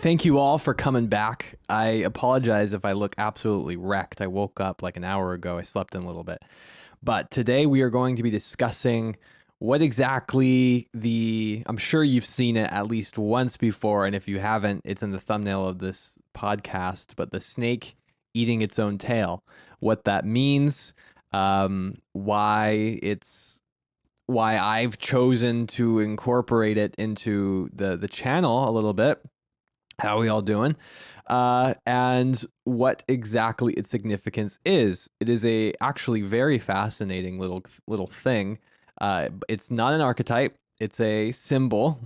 thank you all for coming back. I apologize if I look absolutely wrecked. I woke up like an hour ago. I slept in a little bit. But today we are going to be discussing what exactly I'm sure you've seen it at least once before, and if you haven't, it's in the thumbnail of this podcast, but the snake eating its own tail. What that means, why I've chosen to incorporate it into the channel a little bit. How are we all doing? And what exactly its significance is. It is a actually very fascinating little thing. It's not an archetype, it's a symbol.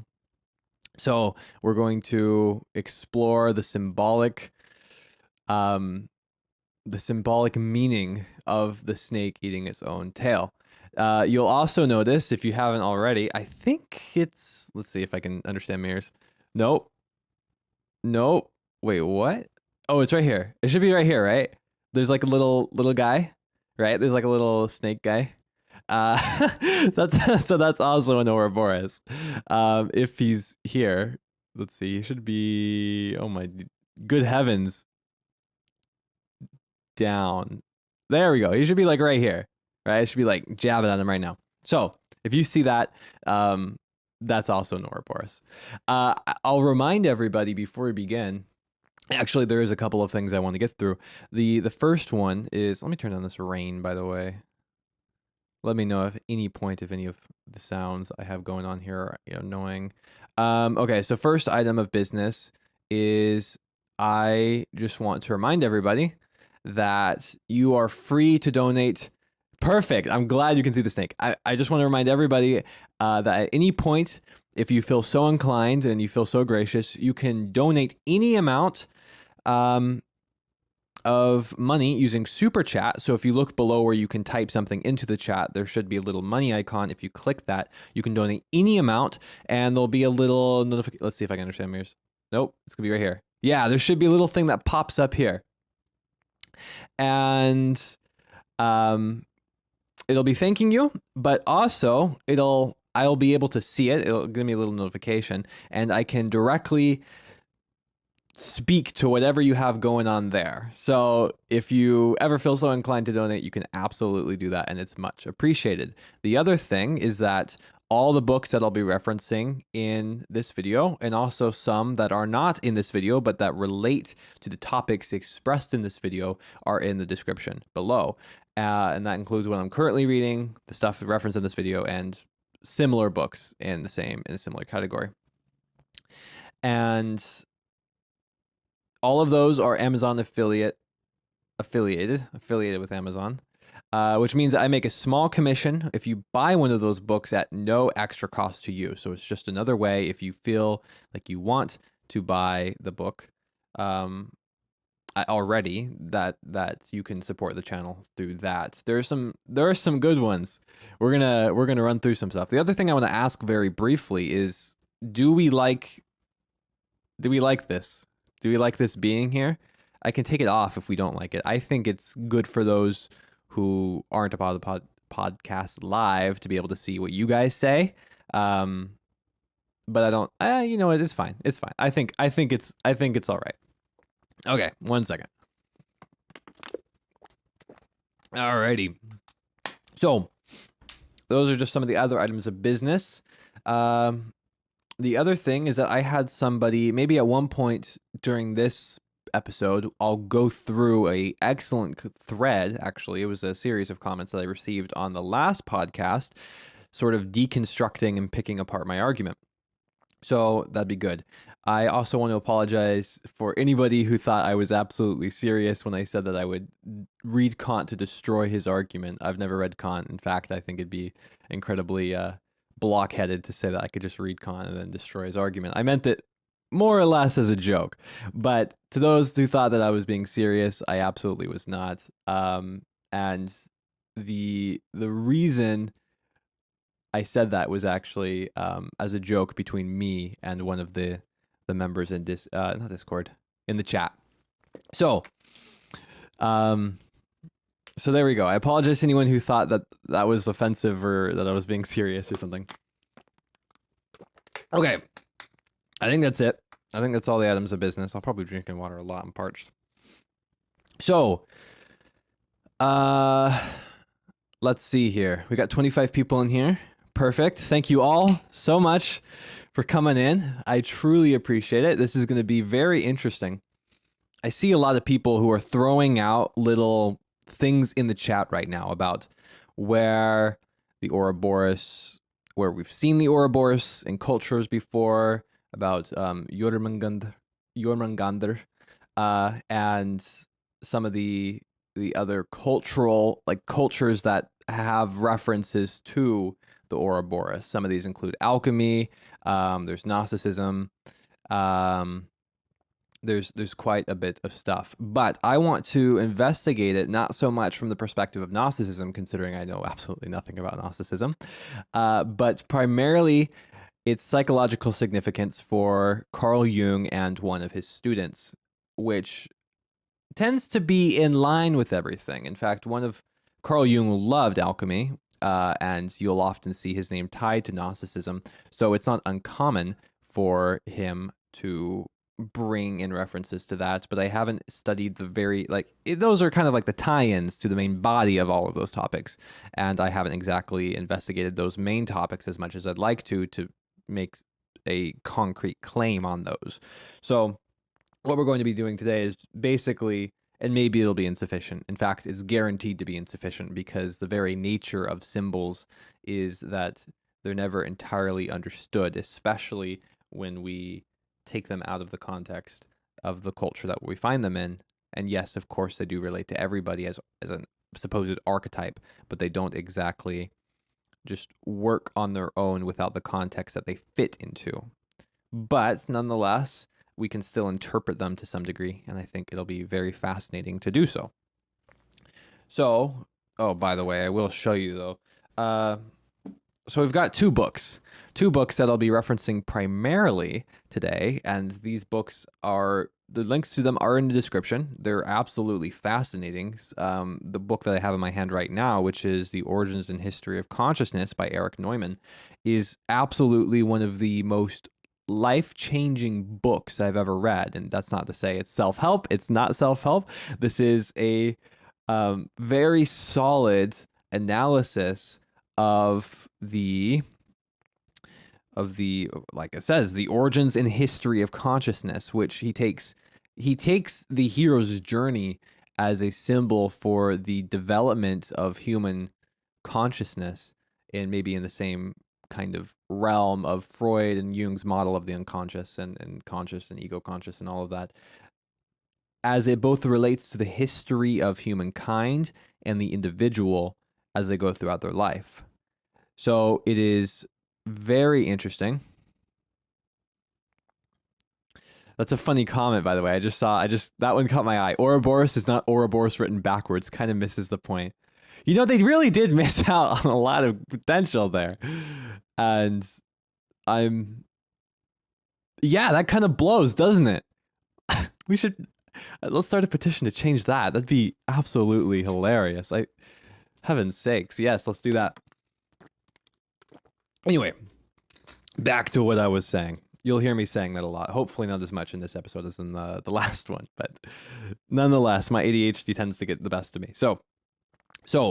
So we're going to explore the symbolic meaning of the snake eating its own tail. You'll also notice, if you haven't already, I think it's, let's see if I can understand mirrors. Nope. Wait, what? Oh, it's right here. It should be right here, right? There's like a little guy, right? There's like a little snake guy. That's also an Ouroboros. If he's here, let's see. He should be. Oh my good heavens! Down. There we go. He should be like right here, right? I should be like jabbing at him right now. So if you see that, that's also an Ouroboros. I'll remind everybody before we begin. Actually, there is a couple of things I want to get through. The first one is, let me turn on this rain, by the way. Let me know if any of the sounds I have going on here are annoying. Okay, so first item of business is I just want to remind everybody that you are free to donate. Perfect. I'm glad you can see the snake. I just want to remind everybody that at any point, if you feel so inclined and you feel so gracious, you can donate any amount of money using Super Chat. So if you look below where you can type something into the chat, there should be a little money icon. If you click that, you can donate any amount, and there'll be a little notification. Let's see if I can understand mirrors. Nope, it's gonna be right here. Yeah, there should be a little thing that pops up here, and it'll be thanking you, but also I'll be able to see it. It'll give me a little notification, and I can directly speak to whatever you have going on there. So if you ever feel so inclined to donate, you can absolutely do that, and it's much appreciated. The other thing is that all the books that I'll be referencing in this video, and also some that are not in this video but that relate to the topics expressed in this video, are in the description below. And that includes what I'm currently reading, the stuff referenced in this video, and similar books in a similar category. And all of those are Amazon affiliated with Amazon, which means I make a small commission if you buy one of those books at no extra cost to you. So it's just another way, if you feel like you want to buy the book already, that you can support the channel through that. There are some good ones. We're gonna run through some stuff. The other thing I want to ask very briefly is, do we like this? Do we like this being here? I can take it off if we don't like it. I think it's good for those who aren't a part of the podcast live to be able to see what you guys say. But I don't. You know what? It's fine. It's fine. I think it's all right. Okay, 1 second. Alrighty. So those are just some of the other items of business. The other thing is that I had somebody, maybe at one point during this episode, I'll go through a excellent thread. Actually, it was a series of comments that I received on the last podcast, sort of deconstructing and picking apart my argument. So that'd be good. I also want to apologize for anybody who thought I was absolutely serious when I said that I would read Kant to destroy his argument. I've never read Kant. In fact, I think it'd be incredibly blockheaded to say that I could just read Kant and then destroy his argument. I meant it more or less as a joke, but to those who thought that I was being serious, I absolutely was not. And the reason I said that was actually as a joke between me and one of the members in not Discord, in the chat. So So there we go. I apologize to anyone who thought that that was offensive or that I was being serious or something. Okay. I think that's it. I think that's all the items of business. I'll probably be drinking water a lot. I'm parched. So, let's see here. We got 25 people in here. Perfect. Thank you all so much for coming in. I truly appreciate it. This is going to be very interesting. I see a lot of people who are throwing out little things in the chat right now about where the Ouroboros, where we've seen the Ouroboros in cultures before, about Jörmungandr, and some of the other cultural, like cultures that have references to the Ouroboros. Some of these include alchemy. There's Gnosticism. There's quite a bit of stuff, but I want to investigate it not so much from the perspective of Gnosticism, considering I know absolutely nothing about Gnosticism, but primarily its psychological significance for Carl Jung and one of his students, which tends to be in line with everything. In fact, Carl Jung loved alchemy, and you'll often see his name tied to Gnosticism, so it's not uncommon for him to bring in references to that, but I haven't studied those are kind of like the tie-ins to the main body of all of those topics, and I haven't exactly investigated those main topics as much as I'd like to make a concrete claim on those. So what we're going to be doing today is basically, and maybe it'll be insufficient. In fact, it's guaranteed to be insufficient because the very nature of symbols is that they're never entirely understood, especially when we take them out of the context of the culture that we find them in. And yes, of course, they do relate to everybody as a supposed archetype, but they don't exactly just work on their own without the context that they fit into. But nonetheless, we can still interpret them to some degree, and I think it'll be very fascinating to do so. So, oh, by the way, I will show you though. So we've got two books that I'll be referencing primarily today, and these books the links to them are in the description. They're absolutely fascinating. The book that I have in my hand right now, which is The Origins and History of Consciousness by Erich Neumann, is absolutely one of the most life-changing books I've ever read. And that's not to say it's self-help. It's not self-help. This is a very solid analysis of the like it says, the origins and history of consciousness, which he takes the hero's journey as a symbol for the development of human consciousness, and maybe in the same kind of realm of Freud and Jung's model of the unconscious and conscious and ego conscious and all of that, as it both relates to the history of humankind and the individual as they go throughout their life. So it is very interesting. That's a funny comment, by the way. That one caught my eye. Ouroboros is not Ouroboros written backwards. Kind of misses the point. You know, they really did miss out on a lot of potential there. And that kind of blows, doesn't it? Let's start a petition to change that. That'd be absolutely hilarious. Heaven's sakes. Yes, let's do that. Anyway, back to what I was saying. You'll hear me saying that a lot. Hopefully not as much in this episode as in the last one, but nonetheless, my ADHD tends to get the best of me. So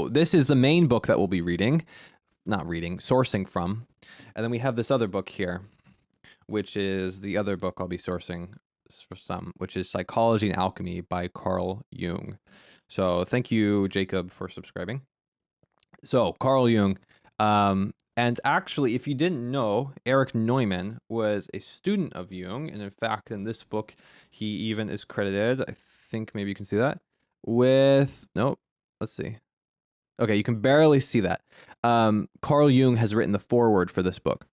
this is the main book that we'll be sourcing from. And then we have this other book here, which is the other book I'll be sourcing for some, which is Psychology and Alchemy by Carl Jung. So thank you, Jacob, for subscribing. So Carl Jung, and actually, if you didn't know, Erich Neumann was a student of Jung, and in fact, in this book, he even is credited, I think maybe you can see that, let's see. Okay, you can barely see that. Carl Jung has written the foreword for this book.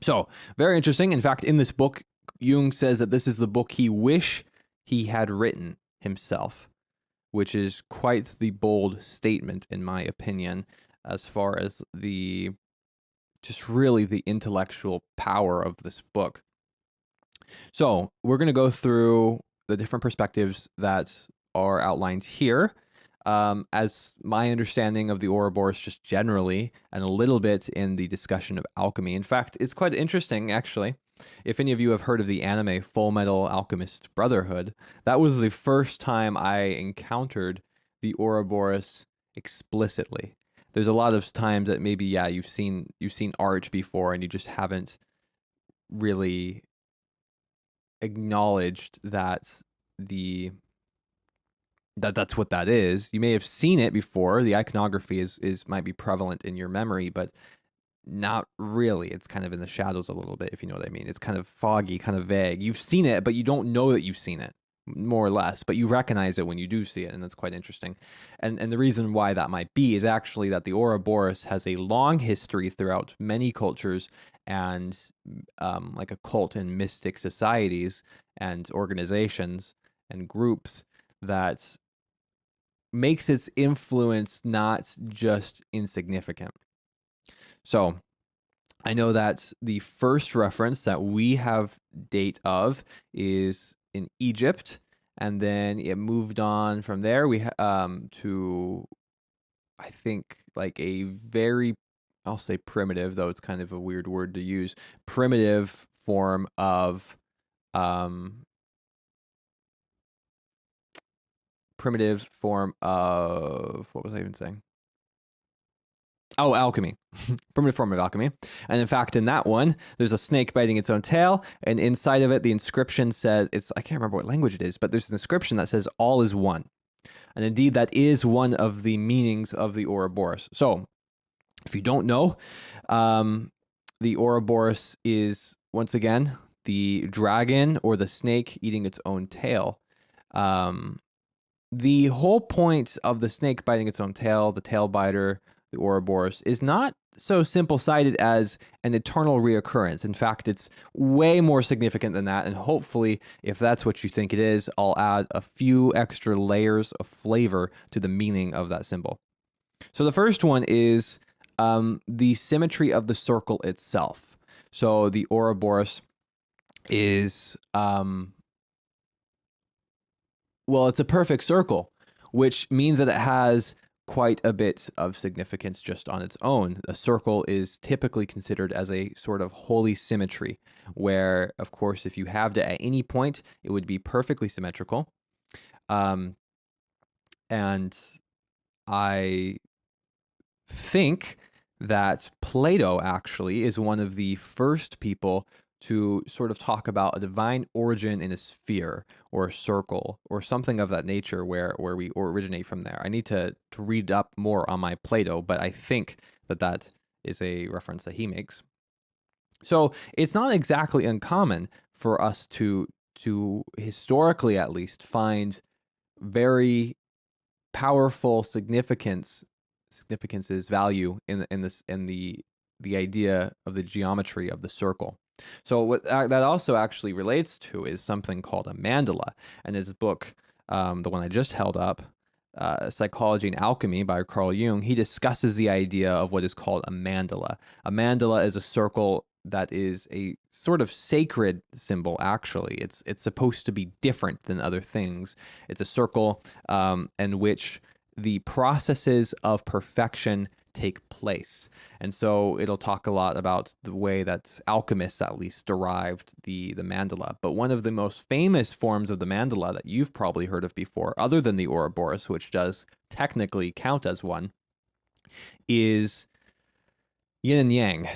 So, very interesting. In fact, in this book, Jung says that this is the book he wished he had written himself, which is quite the bold statement, in my opinion, as far as just really the intellectual power of this book. So we're going to go through the different perspectives that are outlined here, as my understanding of the Ouroboros just generally, and a little bit in the discussion of alchemy. In fact, it's quite interesting, actually. if any of you have heard of the anime Full Metal Alchemist Brotherhood, that was the first time I encountered the Ouroboros explicitly. There's a lot of times that maybe, yeah, you've seen art before and you just haven't really acknowledged that that's what that is. You may have seen it before. The iconography is might be prevalent in your memory, but not really. It's kind of in the shadows a little bit, if you know what I mean. It's kind of foggy, kind of vague. You've seen it, but you don't know that you've seen it, more or less, but you recognize it when you do see it, and that's quite interesting. And the reason why that might be is actually that the Ouroboros has a long history throughout many cultures and like occult and mystic societies and organizations and groups that makes its influence not just insignificant. So I know that the first reference that we have date of is in Egypt, and then it moved on from there. We to, I think, like a very, I'll say primitive, though it's kind of a weird word to use, primitive form of what was I even saying? Oh, alchemy. Primitive form of alchemy. And in fact, in that one, there's a snake biting its own tail, and inside of it, the inscription says, I can't remember what language it is, but there's an inscription that says, all is one. And indeed, that is one of the meanings of the Ouroboros. So, if you don't know, the Ouroboros is, once again, the dragon or the snake eating its own tail. The whole point of the snake biting its own tail, the tail biter, the Ouroboros, is not so simple-sided as an eternal reoccurrence. In fact, it's way more significant than that, and hopefully, if that's what you think it is, I'll add a few extra layers of flavor to the meaning of that symbol. So the first one is the symmetry of the circle itself. So the Ouroboros is, well, it's a perfect circle, which means that it has quite a bit of significance just on its own. A circle is typically considered as a sort of holy symmetry, where, of course, if you halved it at any point, it would be perfectly symmetrical. And I think that Plato actually is one of the first people to sort of talk about a divine origin in a sphere or a circle or something of that nature where we originate from there. I need to read up more on my Plato, but I think that is a reference that he makes. So it's not exactly uncommon for us to historically at least find very powerful significance's value in the idea of the geometry of the circle. So what that also actually relates to is something called a mandala. And his book, the one I just held up, Psychology and Alchemy by Carl Jung, he discusses the idea of what is called a mandala. A mandala is a circle that is a sort of sacred symbol, actually. It's supposed to be different than other things. It's a circle in which the processes of perfection take place. And so it'll talk a lot about the way that alchemists at least derived the mandala. But one of the most famous forms of the mandala that you've probably heard of before, other than the Ouroboros, which does technically count as one, is yin and yang.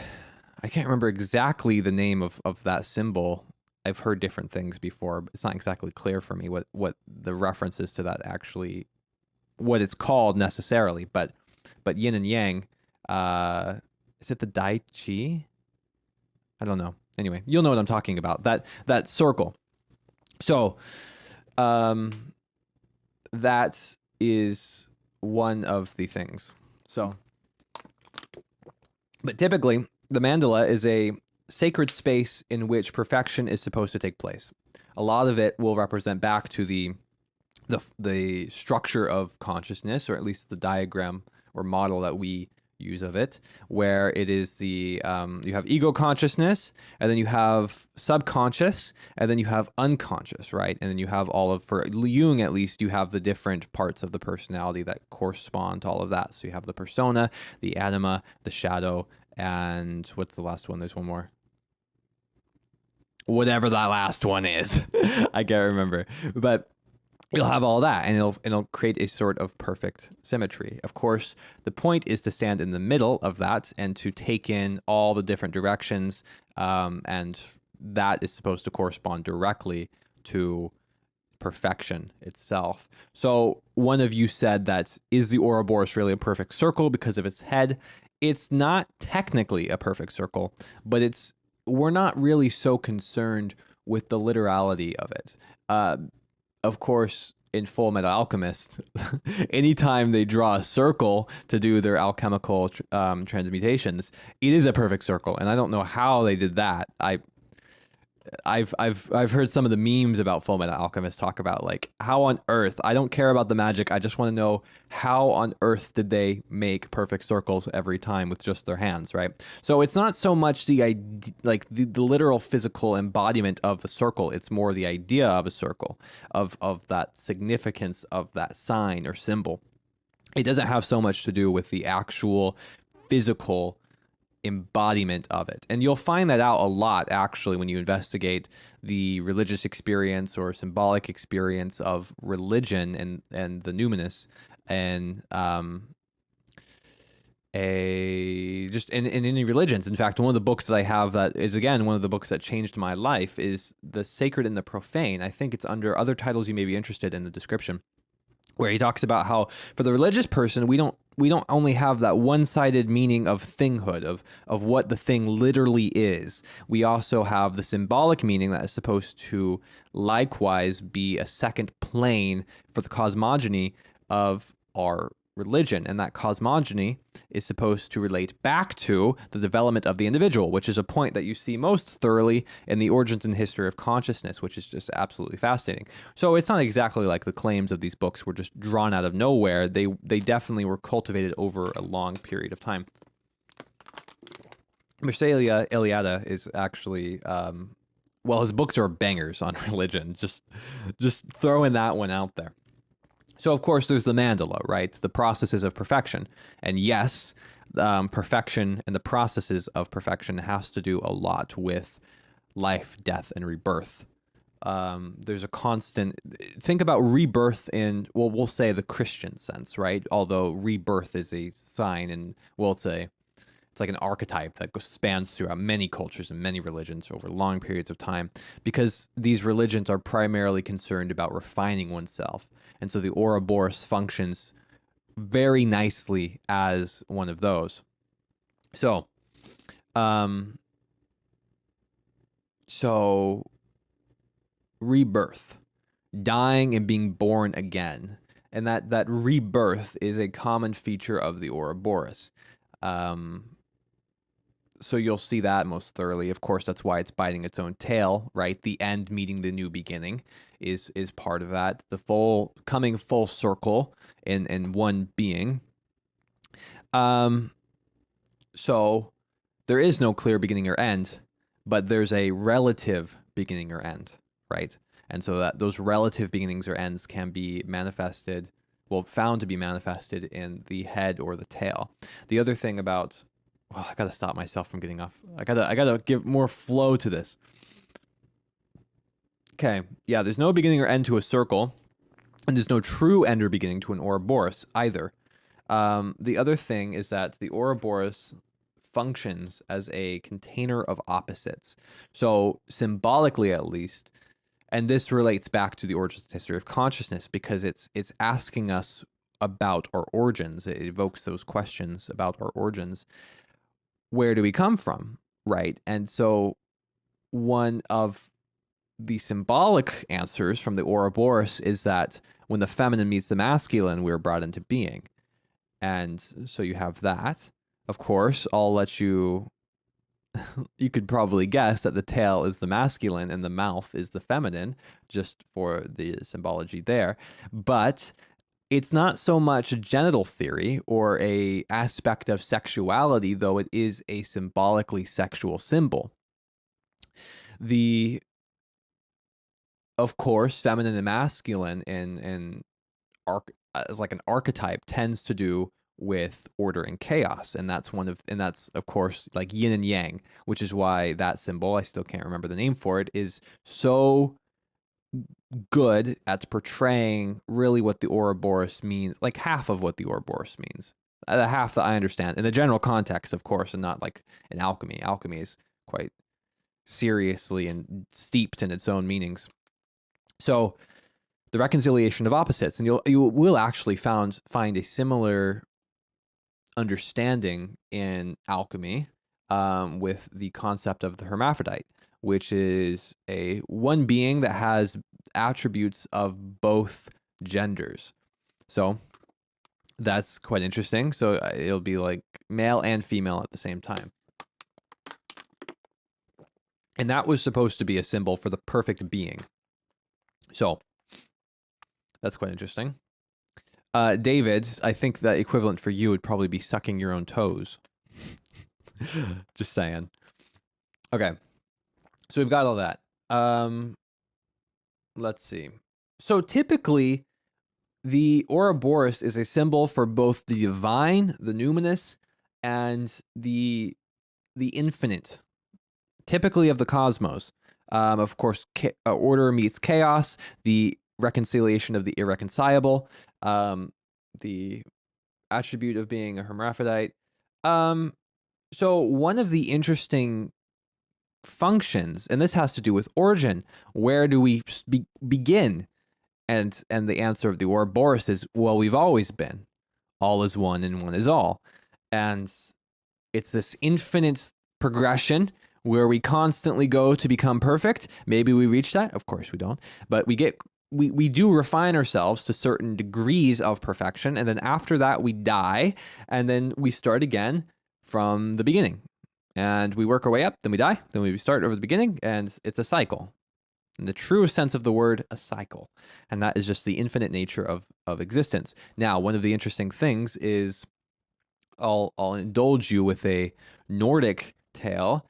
I can't remember exactly the name of that symbol. I've heard different things before, but it's not exactly clear for me what the reference is to that actually, what it's called necessarily, but yin and yang, is it the Dai Chi? I don't know. Anyway, you'll know what I'm talking about. That circle. So, that is one of the things. So, but typically, the mandala is a sacred space in which perfection is supposed to take place. A lot of it will represent back to the structure of consciousness, or at least the diagram or model that we use of it, where it is the you have ego consciousness, and then you have subconscious, and then you have unconscious, right? And then you have all of, for Jung at least, you have the different parts of the personality that correspond to all of that. So you have the persona, the anima, the shadow, and what's the last one? There's one more. whatever that last one is. I can't remember, but you'll have all that, and it'll create a sort of perfect symmetry. Of course, the point is to stand in the middle of that and to take in all the different directions, and that is supposed to correspond directly to perfection itself. So one of you said that, is the Ouroboros really a perfect circle because of its head? It's not technically a perfect circle, but we're not really so concerned with the literality of it. Of course, in Full Metal Alchemist, anytime they draw a circle to do their alchemical transmutations, it is a perfect circle, and I don't know how they did that. I've heard some of the memes about Full Metal Alchemist talk about, like, how on earth, I don't care about the magic, I just want to know how on earth did they make perfect circles every time with just their hands, right? So it's not so much the idea, like the literal physical embodiment of the circle, it's more the idea of a circle, of that significance of that sign or symbol. It doesn't have so much to do with the actual physical embodiment of it. And you'll find that out a lot, actually, when you investigate the religious experience or symbolic experience of religion and the numinous, and just in any religions. In fact, one of the books that I have that is, again, one of the books that changed my life is The Sacred and the Profane. I think it's under other titles you may be interested in the description, where he talks about how for the religious person, we don't only have that one-sided meaning of thinghood, of what the thing literally is. We also have the symbolic meaning that is supposed to likewise be a second plane for the cosmogony of our religion. And that cosmogony is supposed to relate back to the development of the individual, which is a point that you see most thoroughly in the Origins and History of Consciousness, which is just absolutely fascinating. So it's not exactly like the claims of these books were just drawn out of nowhere. They definitely were cultivated over a long period of time. Mircea Eliade is actually, well, his books are bangers on religion. Just throwing that one out there. So, of course, there's the mandala, right? The processes of perfection. And yes, perfection and the processes of perfection has to do a lot with life, death, and rebirth. There's a constant... Think about rebirth in, well, we'll say the Christian sense, right? Although rebirth is a sign, and we'll say it's like an archetype that spans throughout many cultures and many religions over long periods of time, because these religions are primarily concerned about refining oneself. And so the Ouroboros functions very nicely as one of those. So, rebirth, dying and being born again. And that rebirth is a common feature of the Ouroboros. So you'll see that most thoroughly. Of course, that's why it's biting its own tail, right? The end meeting the new beginning is part of that. The coming full circle in one being. So there is no clear beginning or end, but there's a relative beginning or end, right? And so that those relative beginnings or ends can be manifested, well, found to be manifested in the head or the tail. The other thing about... Well, I gotta stop myself from getting off. I gotta give more flow to this. Okay, yeah, there's no beginning or end to a circle, and there's no true end or beginning to an Ouroboros either. The other thing is that the Ouroboros functions as a container of opposites. So symbolically, at least, and this relates back to the Origins and History of Consciousness, because it's asking us about our origins. It evokes those questions about our origins. Where do we come from, right? And so one of the symbolic answers from the Ouroboros is that when the feminine meets the masculine, we're brought into being. And so you have that. Of course, I'll let you... you could probably guess that the tail is the masculine and the mouth is the feminine, just for the symbology there. But... it's not so much a genital theory or a aspect of sexuality, though it is a symbolically sexual symbol. Of course, feminine and masculine as like an archetype tends to do with order and chaos, and that's of course like yin and yang, which is why that symbol, I still can't remember the name for it, is so good at portraying really what the Ouroboros means, like half of what the Ouroboros means, the half that I understand in the general context, of course, and not like in alchemy. Alchemy is quite seriously and steeped in its own meanings. So the reconciliation of opposites, and you will actually find a similar understanding in alchemy with the concept of the hermaphrodite, which is a one being that has attributes of both genders. So that's quite interesting. So it'll be like male and female at the same time. And that was supposed to be a symbol for the perfect being. So that's quite interesting. David, I think the equivalent for you would probably be sucking your own toes. Just saying. Okay. So we've got all that. Let's see. So typically, the Ouroboros is a symbol for both the divine, the numinous, and the infinite, typically of the cosmos. Of course, order meets chaos, the reconciliation of the irreconcilable, the attribute of being a hermaphrodite. So one of the interesting functions, and this has to do with origin, where do we begin? And the answer of the Ouroboros is, well, we've always been. All is one and one is all. And it's this infinite progression where we constantly go to become perfect. Maybe we reach that. Of course we don't. But we do refine ourselves to certain degrees of perfection. And then after that, we die. And then we start again from the beginning. And we work our way up, then we die, then we start over the beginning. And it's a cycle. In the truest sense of the word, a cycle. And that is just the infinite nature of existence. Now, one of the interesting things is I'll indulge you with a Nordic tale.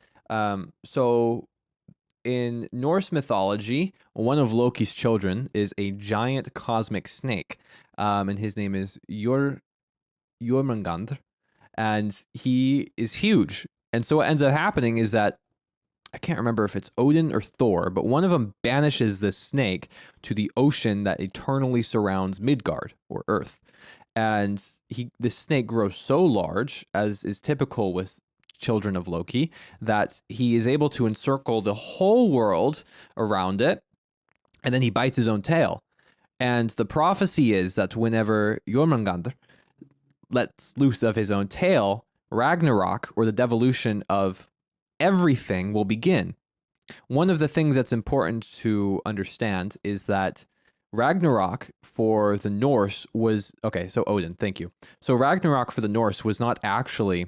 So in Norse mythology, one of Loki's children is a giant cosmic snake. And his name is Jörmungandr. And he is huge. And so what ends up happening is that I can't remember if it's Odin or Thor, but one of them banishes this snake to the ocean that eternally surrounds Midgard, or Earth. And this snake grows so large, as is typical with children of Loki, that he is able to encircle the whole world around it, and then he bites his own tail. And the prophecy is that whenever Jörmungandr lets loose of his own tail, Ragnarok, or the devolution of everything, will begin. One of the things that's important to understand is that Ragnarok for the Norse was, okay, so Odin, thank you. So Ragnarok for the Norse was not actually,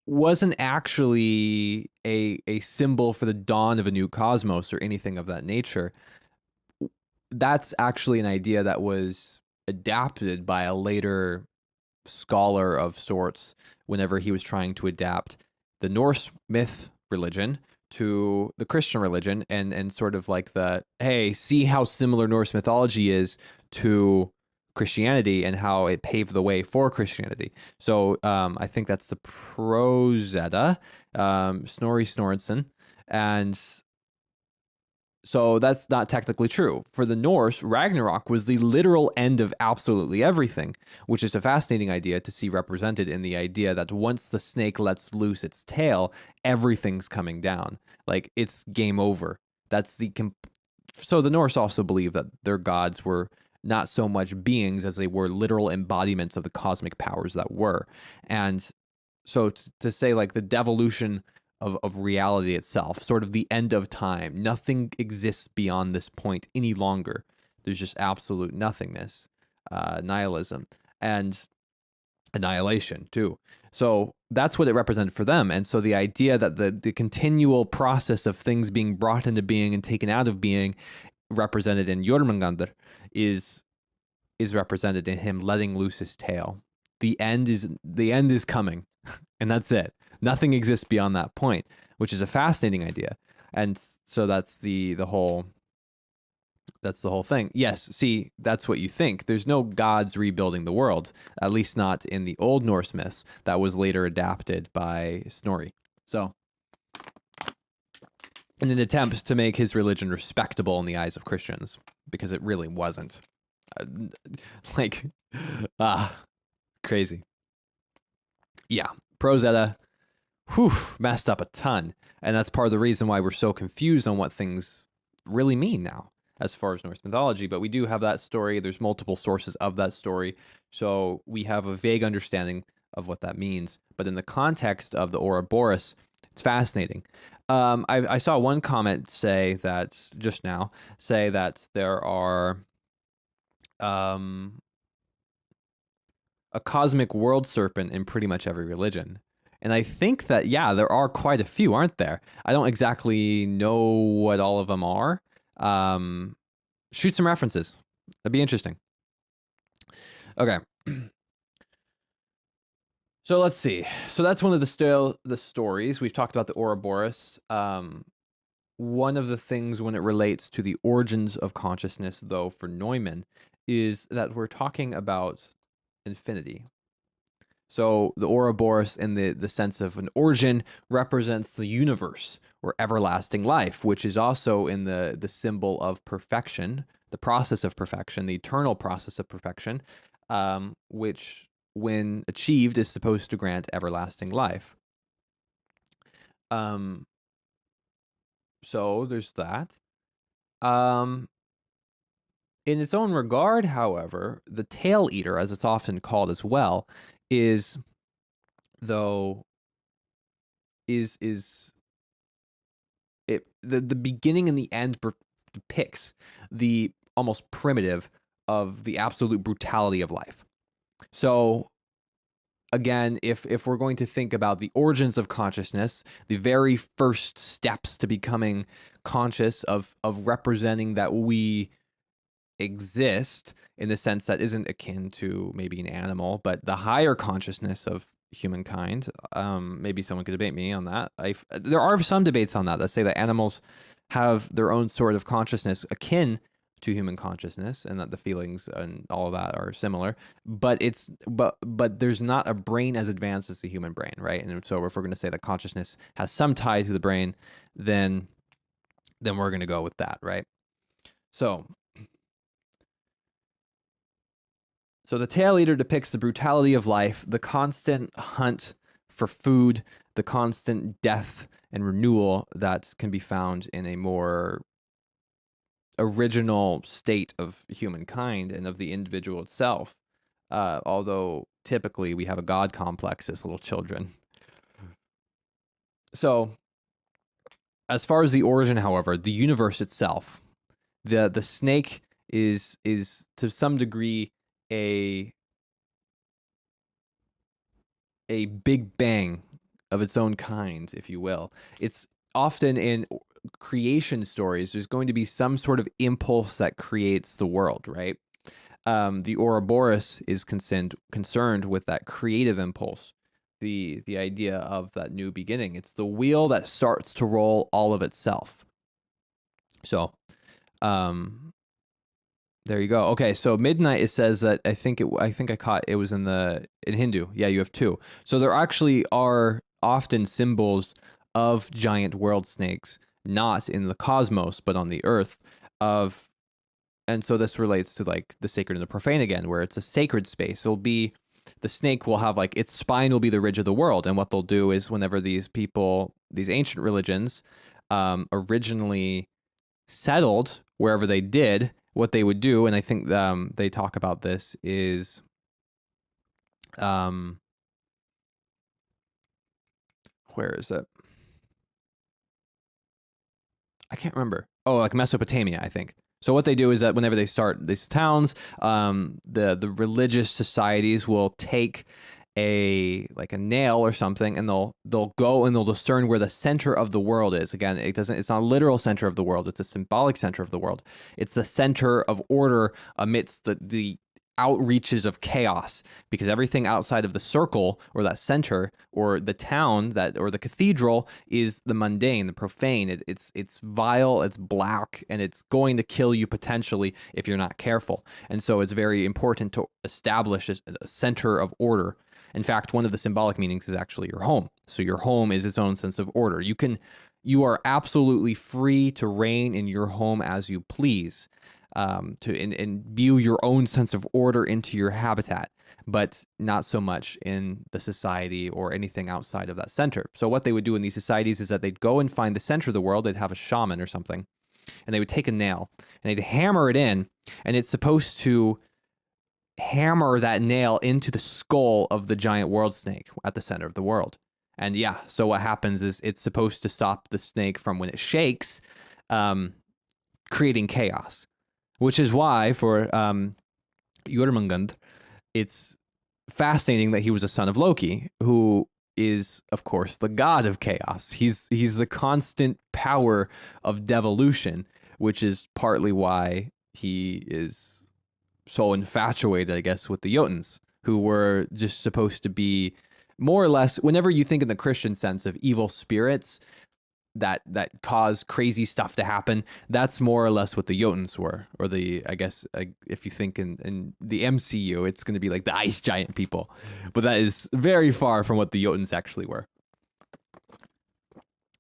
wasn't actually a symbol for the dawn of a new cosmos or anything of that nature. That's actually an idea that was adapted by a later scholar of sorts whenever he was trying to adapt the Norse myth religion to the Christian religion, and sort of like hey, see how similar Norse mythology is to Christianity and how it paved the way for Christianity. So I think that's the Prose Edda, Snorri Snorrison, and so that's not technically true. For the Norse, Ragnarok was the literal end of absolutely everything, which is a fascinating idea to see represented in the idea that once the snake lets loose its tail, everything's coming down. Like, it's game over. So the Norse also believe that their gods were not so much beings as they were literal embodiments of the cosmic powers that were. And so to say like the devolution of reality itself, sort of the end of time. Nothing exists beyond this point any longer. There's just absolute nothingness, nihilism, and annihilation too. So that's what it represented for them. And so the idea that the continual process of things being brought into being and taken out of being, represented in Jörmungandr, is represented in him letting loose his tail. The end is coming, and that's it. Nothing exists beyond that point, which is a fascinating idea. And so that's the whole That's the whole thing. Yes, see, that's what you think. There's no gods rebuilding the world, at least not in the Old Norse myths that was later adapted by Snorri. So, in an attempt to make his religion respectable in the eyes of Christians, because it really wasn't. Like, crazy. Yeah, Prose Edda, messed up a ton. And that's part of the reason why we're so confused on what things really mean now as far as Norse mythology. But we do have that story. There's multiple sources of that story. So we have a vague understanding of what that means. But in the context of the Ouroboros, it's fascinating. I saw one comment say that just now, say that there are a cosmic world serpent in pretty much every religion. And I think that, yeah, there are quite a few, aren't there? I don't exactly know what all of them are. Shoot some references. That'd be interesting. Okay. So let's see. So that's one of the stories. We've talked about the Ouroboros. One of the things when it relates to the origins of consciousness, though, for Neumann, is that we're talking about infinity. So the Ouroboros, in the sense of an origin, represents the universe or everlasting life, which is also in the symbol of perfection, the process of perfection, the eternal process of perfection, which, when achieved, is supposed to grant everlasting life. So there's that. In its own regard, however, the tail eater, as it's often called as well, is it the beginning and the end depicts the almost primitive of the absolute brutality of life. So again, if we're going to think about the origins of consciousness, the very first steps to becoming conscious of representing that we exist in the sense that isn't akin to maybe an animal, but the higher consciousness of humankind. Maybe someone could debate me on that. There are some debates on that say that animals have their own sort of consciousness akin to human consciousness, and that the feelings and all of that are similar. But but there's not a brain as advanced as the human brain, right? And so if we're going to say that consciousness has some tie to the brain, then we're going to go with that, right? So the tail eater depicts the brutality of life, the constant hunt for food, the constant death and renewal that can be found in a more original state of humankind and of the individual itself. Although typically we have a God complex as little children. So as far as the origin, however, the universe itself, the snake is to some degree a big bang of its own kind, if you will. It's often in creation stories, there's going to be some sort of impulse that creates the world, right? The Ouroboros is concerned with that creative impulse, the idea of that new beginning. It's the wheel that starts to roll all of itself. So, there you go. Okay, so midnight, it says that I think I caught it was in Hindu. Yeah, you have two. So there actually are often symbols of giant world snakes, not in the cosmos, but on the earth and so this relates to like the sacred and the profane again, where it's a sacred space. It'll be the snake will have like its spine will be the ridge of the world, and what they'll do is whenever these ancient religions originally settled wherever they did, what they would do, and I think they talk about this, is where is it? I can't remember. Oh, like Mesopotamia, I think. So what they do is that whenever they start these towns, the religious societies will take a nail or something, and they'll go and they'll discern where the center of the world is. Again, it's not a literal center of the world, it's a symbolic center of the world. It's the center of order amidst the outreaches of chaos, because everything outside of the circle or that center or the town or the cathedral is the mundane, the profane. It's vile, it's black, and it's going to kill you potentially if you're not careful. And so it's very important to establish a center of order. In fact, one of the symbolic meanings is actually your home. So your home is its own sense of order. You are absolutely free to reign in your home as you please, to imbue your own sense of order into your habitat, but not so much in the society or anything outside of that center. So what they would do in these societies is that they'd go and find the center of the world. They'd have a shaman or something, and they would take a nail and they'd hammer it in, and it's supposed to hammer that nail into the skull of the giant world snake at the center of the world. And yeah, so what happens is it's supposed to stop the snake from, when it shakes, creating chaos. Which is why for Jörmungandr, it's fascinating that he was a son of Loki, who is, of course, the god of chaos. He's the constant power of devolution, which is partly why he is so infatuated, I guess, with the Jotuns, who were just supposed to be more or less, whenever you think in the Christian sense of evil spirits that cause crazy stuff to happen, that's more or less what the Jotuns were. Or I guess, if you think in the MCU, it's going to be like the ice giant people. But that is very far from what the Jotuns actually were.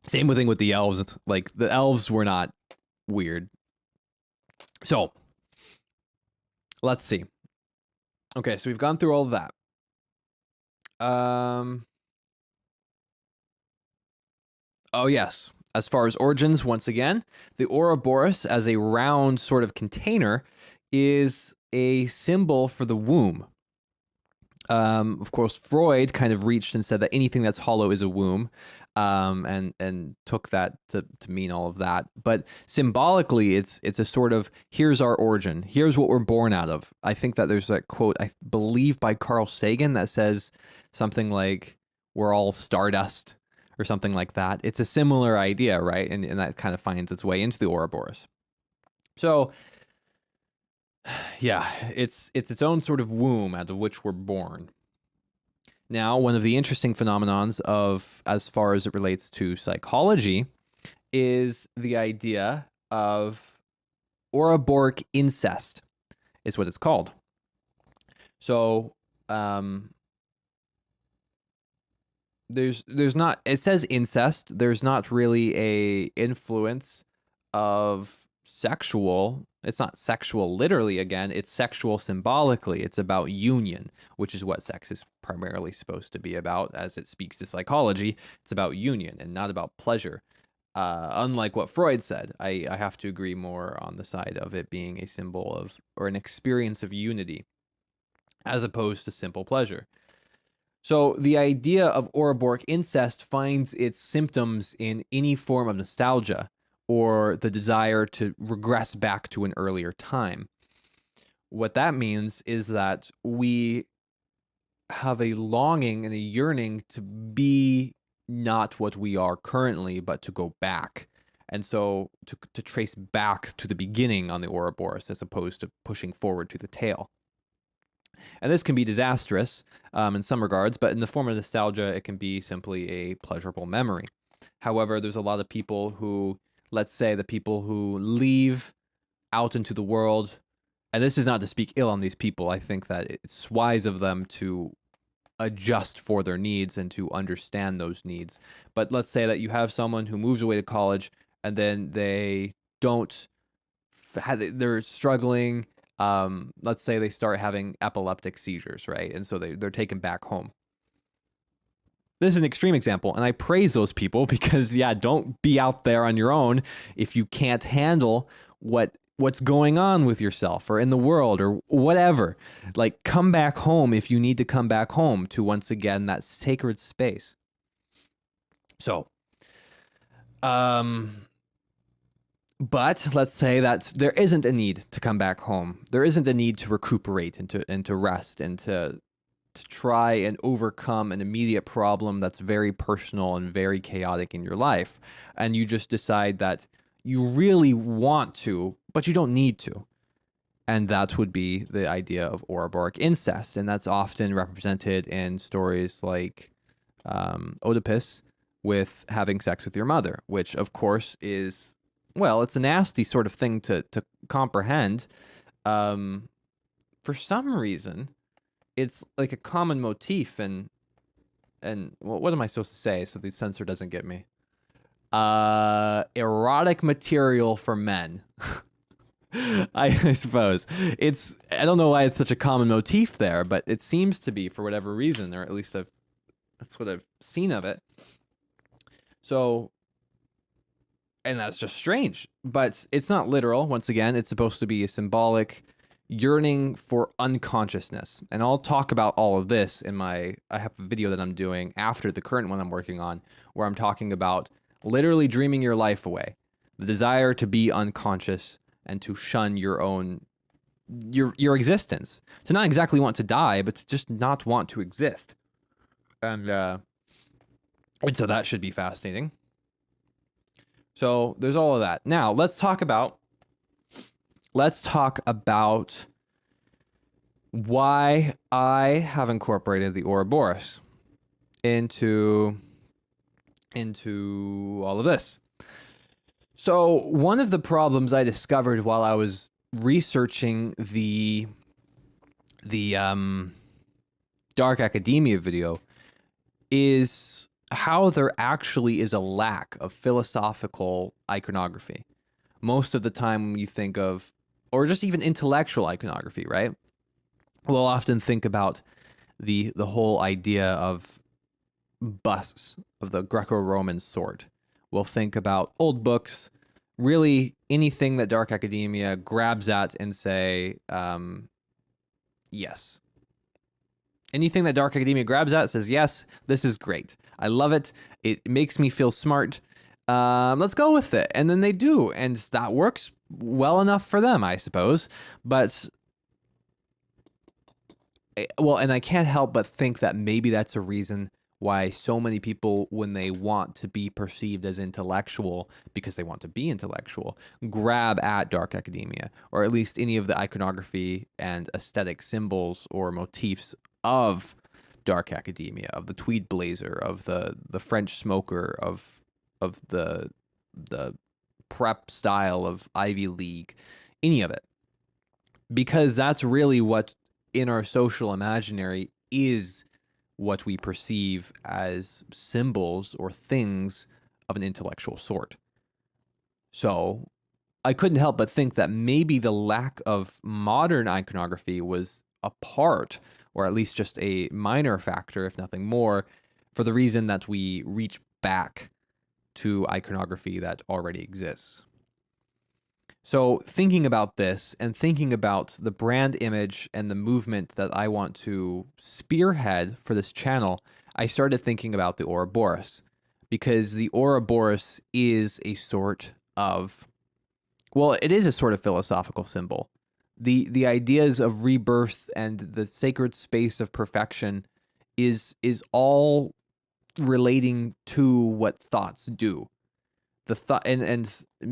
Same thing with the elves. Like, the elves were not weird. So, let's see. Okay, so we've gone through all of that. Oh, yes. As far as origins, once again, the Ouroboros as a round sort of container is a symbol for the womb. Of course, Freud kind of reached and said that anything that's hollow is a womb, and took that to mean all of that. But symbolically, it's a sort of, here's our origin. Here's what we're born out of. I think that there's that quote, I believe by Carl Sagan, that says something like, we're all stardust, or something like that. It's a similar idea, right? And that kind of finds its way into the Ouroboros. So, yeah, it's its own sort of womb out of which we're born. Now, one of the interesting phenomenons of, as far as it relates to psychology, is the idea of Ouroboric incest, is what it's called. So, there's not, it says incest, there's not really a influence of sexual, it's not sexual literally, again, it's sexual symbolically. It's about union, which is what sex is primarily supposed to be about, as it speaks to psychology. It's about union and not about pleasure. Unlike what Freud said, I have to agree more on the side of it being a symbol of, or an experience of unity, as opposed to simple pleasure. So the idea of Ouroboric incest finds its symptoms in any form of nostalgia, or the desire to regress back to an earlier time. What that means is that we have a longing and a yearning to be not what we are currently, but to go back. And so to trace back to the beginning on the Ouroboros, as opposed to pushing forward to the tail. And this can be disastrous in some regards, but in the form of nostalgia, it can be simply a pleasurable memory. However, there's a lot of people who, let's say the people who leave out into the world, and this is not to speak ill on these people, I think that it's wise of them to adjust for their needs and to understand those needs. But let's say that you have someone who moves away to college and then they don't, they're struggling. Let's say they start having epileptic seizures, right? And so they're taken back home. This is an extreme example, and I praise those people because, yeah, don't be out there on your own if you can't handle what's going on with yourself or in the world or whatever. Like, come back home if you need to come back home to, once again, that sacred space. So, but let's say that there isn't a need to come back home. There isn't a need to recuperate and to rest and to try and overcome an immediate problem that's very personal and very chaotic in your life. And you just decide that you really want to, but you don't need to. And that would be the idea of Ouroboric incest. And that's often represented in stories like Oedipus with having sex with your mother, which of course is, well, it's a nasty sort of thing to comprehend. For some reason, it's like a common motif, and what am I supposed to say so the censor doesn't get me? Erotic material for men. I suppose I don't know why it's such a common motif there, but it seems to be for whatever reason, or at least that's what I've seen of it. So, and that's just strange, but it's not literal. Once again, it's supposed to be a symbolic yearning for unconsciousness. And I'll talk about all of this I have a video that I'm doing after the current one I'm working on, where I'm talking about literally dreaming your life away, the desire to be unconscious and to shun your existence, to not exactly want to die, but to just not want to exist. And so that should be fascinating. So there's all of that. Now let's talk about why I have incorporated the Ouroboros into all of this. So one of the problems I discovered while I was researching the Dark Academia video is how there actually is a lack of philosophical iconography. Most of the time when you think of, or just even intellectual iconography, right? We'll often think about the whole idea of busts of the Greco-Roman sort. We'll think about old books, really anything that Dark Academia grabs at and say, yes. Anything that Dark Academia grabs at says, yes, this is great. I love it. It makes me feel smart. Let's go with it. And then they do. And that works well enough for them, I suppose. But, well, and I can't help but think that maybe that's a reason why so many people, when they want to be perceived as intellectual, because they want to be intellectual, grab at Dark Academia, or at least any of the iconography and aesthetic symbols or motifs of Dark Academia, of the tweed blazer, of the French smoker, of the prep style of Ivy League, any of it. Because that's really what in our social imaginary is what we perceive as symbols or things of an intellectual sort. So I couldn't help but think that maybe the lack of modern iconography was a part, or at least just a minor factor, if nothing more, for the reason that we reach back to iconography that already exists. So thinking about this and thinking about the brand image and the movement that I want to spearhead for this channel, I started thinking about the Ouroboros, because the Ouroboros is a sort of, well, it is a sort of philosophical symbol. The ideas of rebirth and the sacred space of perfection is all relating to what thoughts do. The thought, and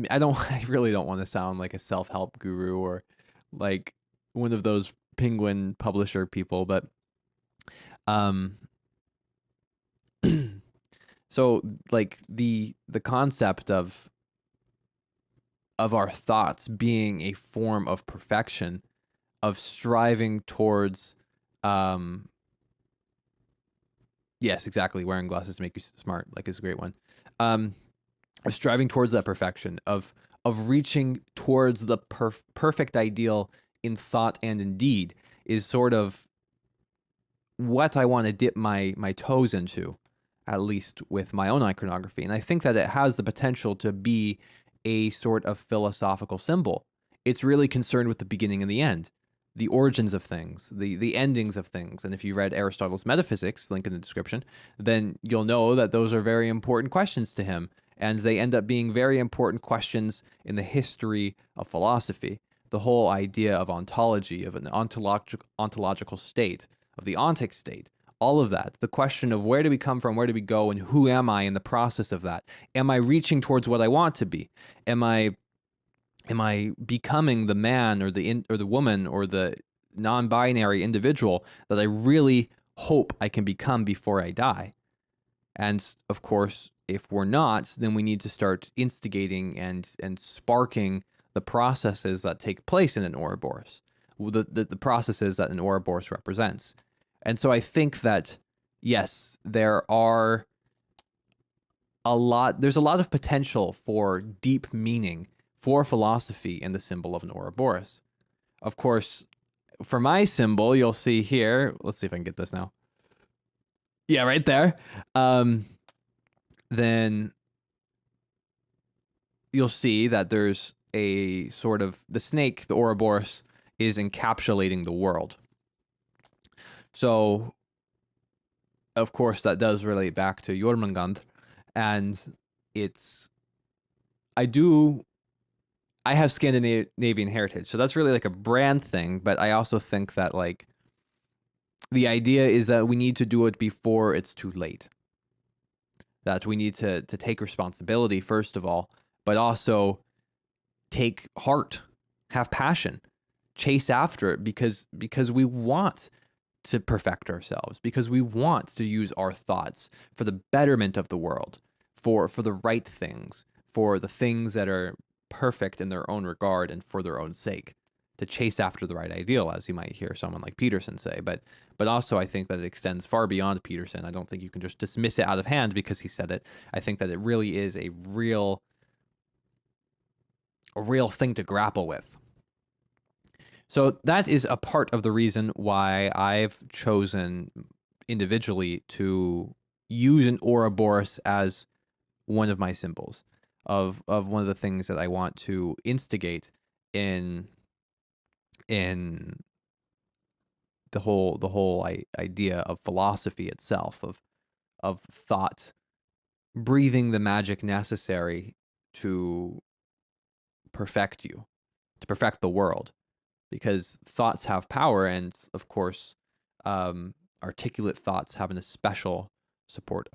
I really don't want to sound like a self-help guru or like one of those penguin publisher people, but so like the concept of our thoughts being a form of perfection, of striving towards yes, exactly, wearing glasses make you smart, like, is a great one. Of striving towards that perfection, of reaching towards the perfect ideal in thought and in deed, is sort of what I want to dip my toes into, at least with my own iconography. And I think that it has the potential to be a sort of philosophical symbol. It's really concerned with the beginning and the end, the origins of things, the endings of things. And if you read Aristotle's Metaphysics, link in the description, then you'll know that those are very important questions to him. And they end up being very important questions in the history of philosophy. The whole idea of ontology, of an ontological state, of the ontic state, all of that. The question of where do we come from, where do we go, and who am I in the process of that? Am I reaching towards what I want to be? Am I Am I becoming the man or the woman or the non-binary individual that I really hope I can become before I die? And of course, if we're not, then we need to start instigating and sparking the processes that take place in an Ouroboros, the processes that an Ouroboros represents. And so I think that, yes, there's a lot of potential for deep meaning for philosophy in the symbol of an Ouroboros. Of course, for my symbol, you'll see here, let's see if I can get this now. Yeah, right there. Then you'll see that there's a sort of, the snake, the Ouroboros, is encapsulating the world. So, of course, that does relate back to Jörmungandr, and I have Scandinavian heritage, so that's really like a brand thing, but I also think that like the idea is that we need to do it before it's too late. That we need to take responsibility, first of all, but also take heart, have passion, chase after it because we want to perfect ourselves, because we want to use our thoughts for the betterment of the world, for the right things, for the things that are perfect in their own regard and for their own sake, to chase after the right ideal, as you might hear someone like Peterson say. But also I think that it extends far beyond Peterson. I don't think you can just dismiss it out of hand because he said it. I think that it really is a real thing to grapple with. So that is a part of the reason why I've chosen individually to use an Ouroboros as one of my symbols of one of the things that I want to instigate in the whole idea of philosophy itself, of thought breathing the magic necessary to perfect you, to perfect the world, because thoughts have power, and of course, articulate thoughts have an especial supportive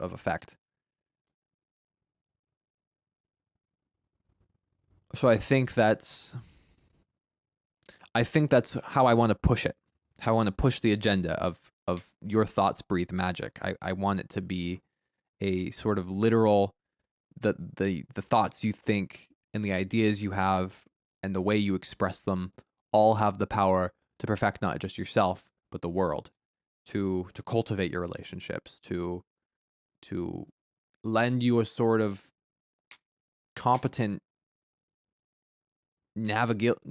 effect. So I think that's how I want to push it. How I want to push the agenda of your thoughts breathe magic. I want it to be a sort of literal, the thoughts you think and the ideas you have and the way you express them all have the power to perfect not just yourself but the world, to cultivate your relationships, to lend you a sort of competent navigation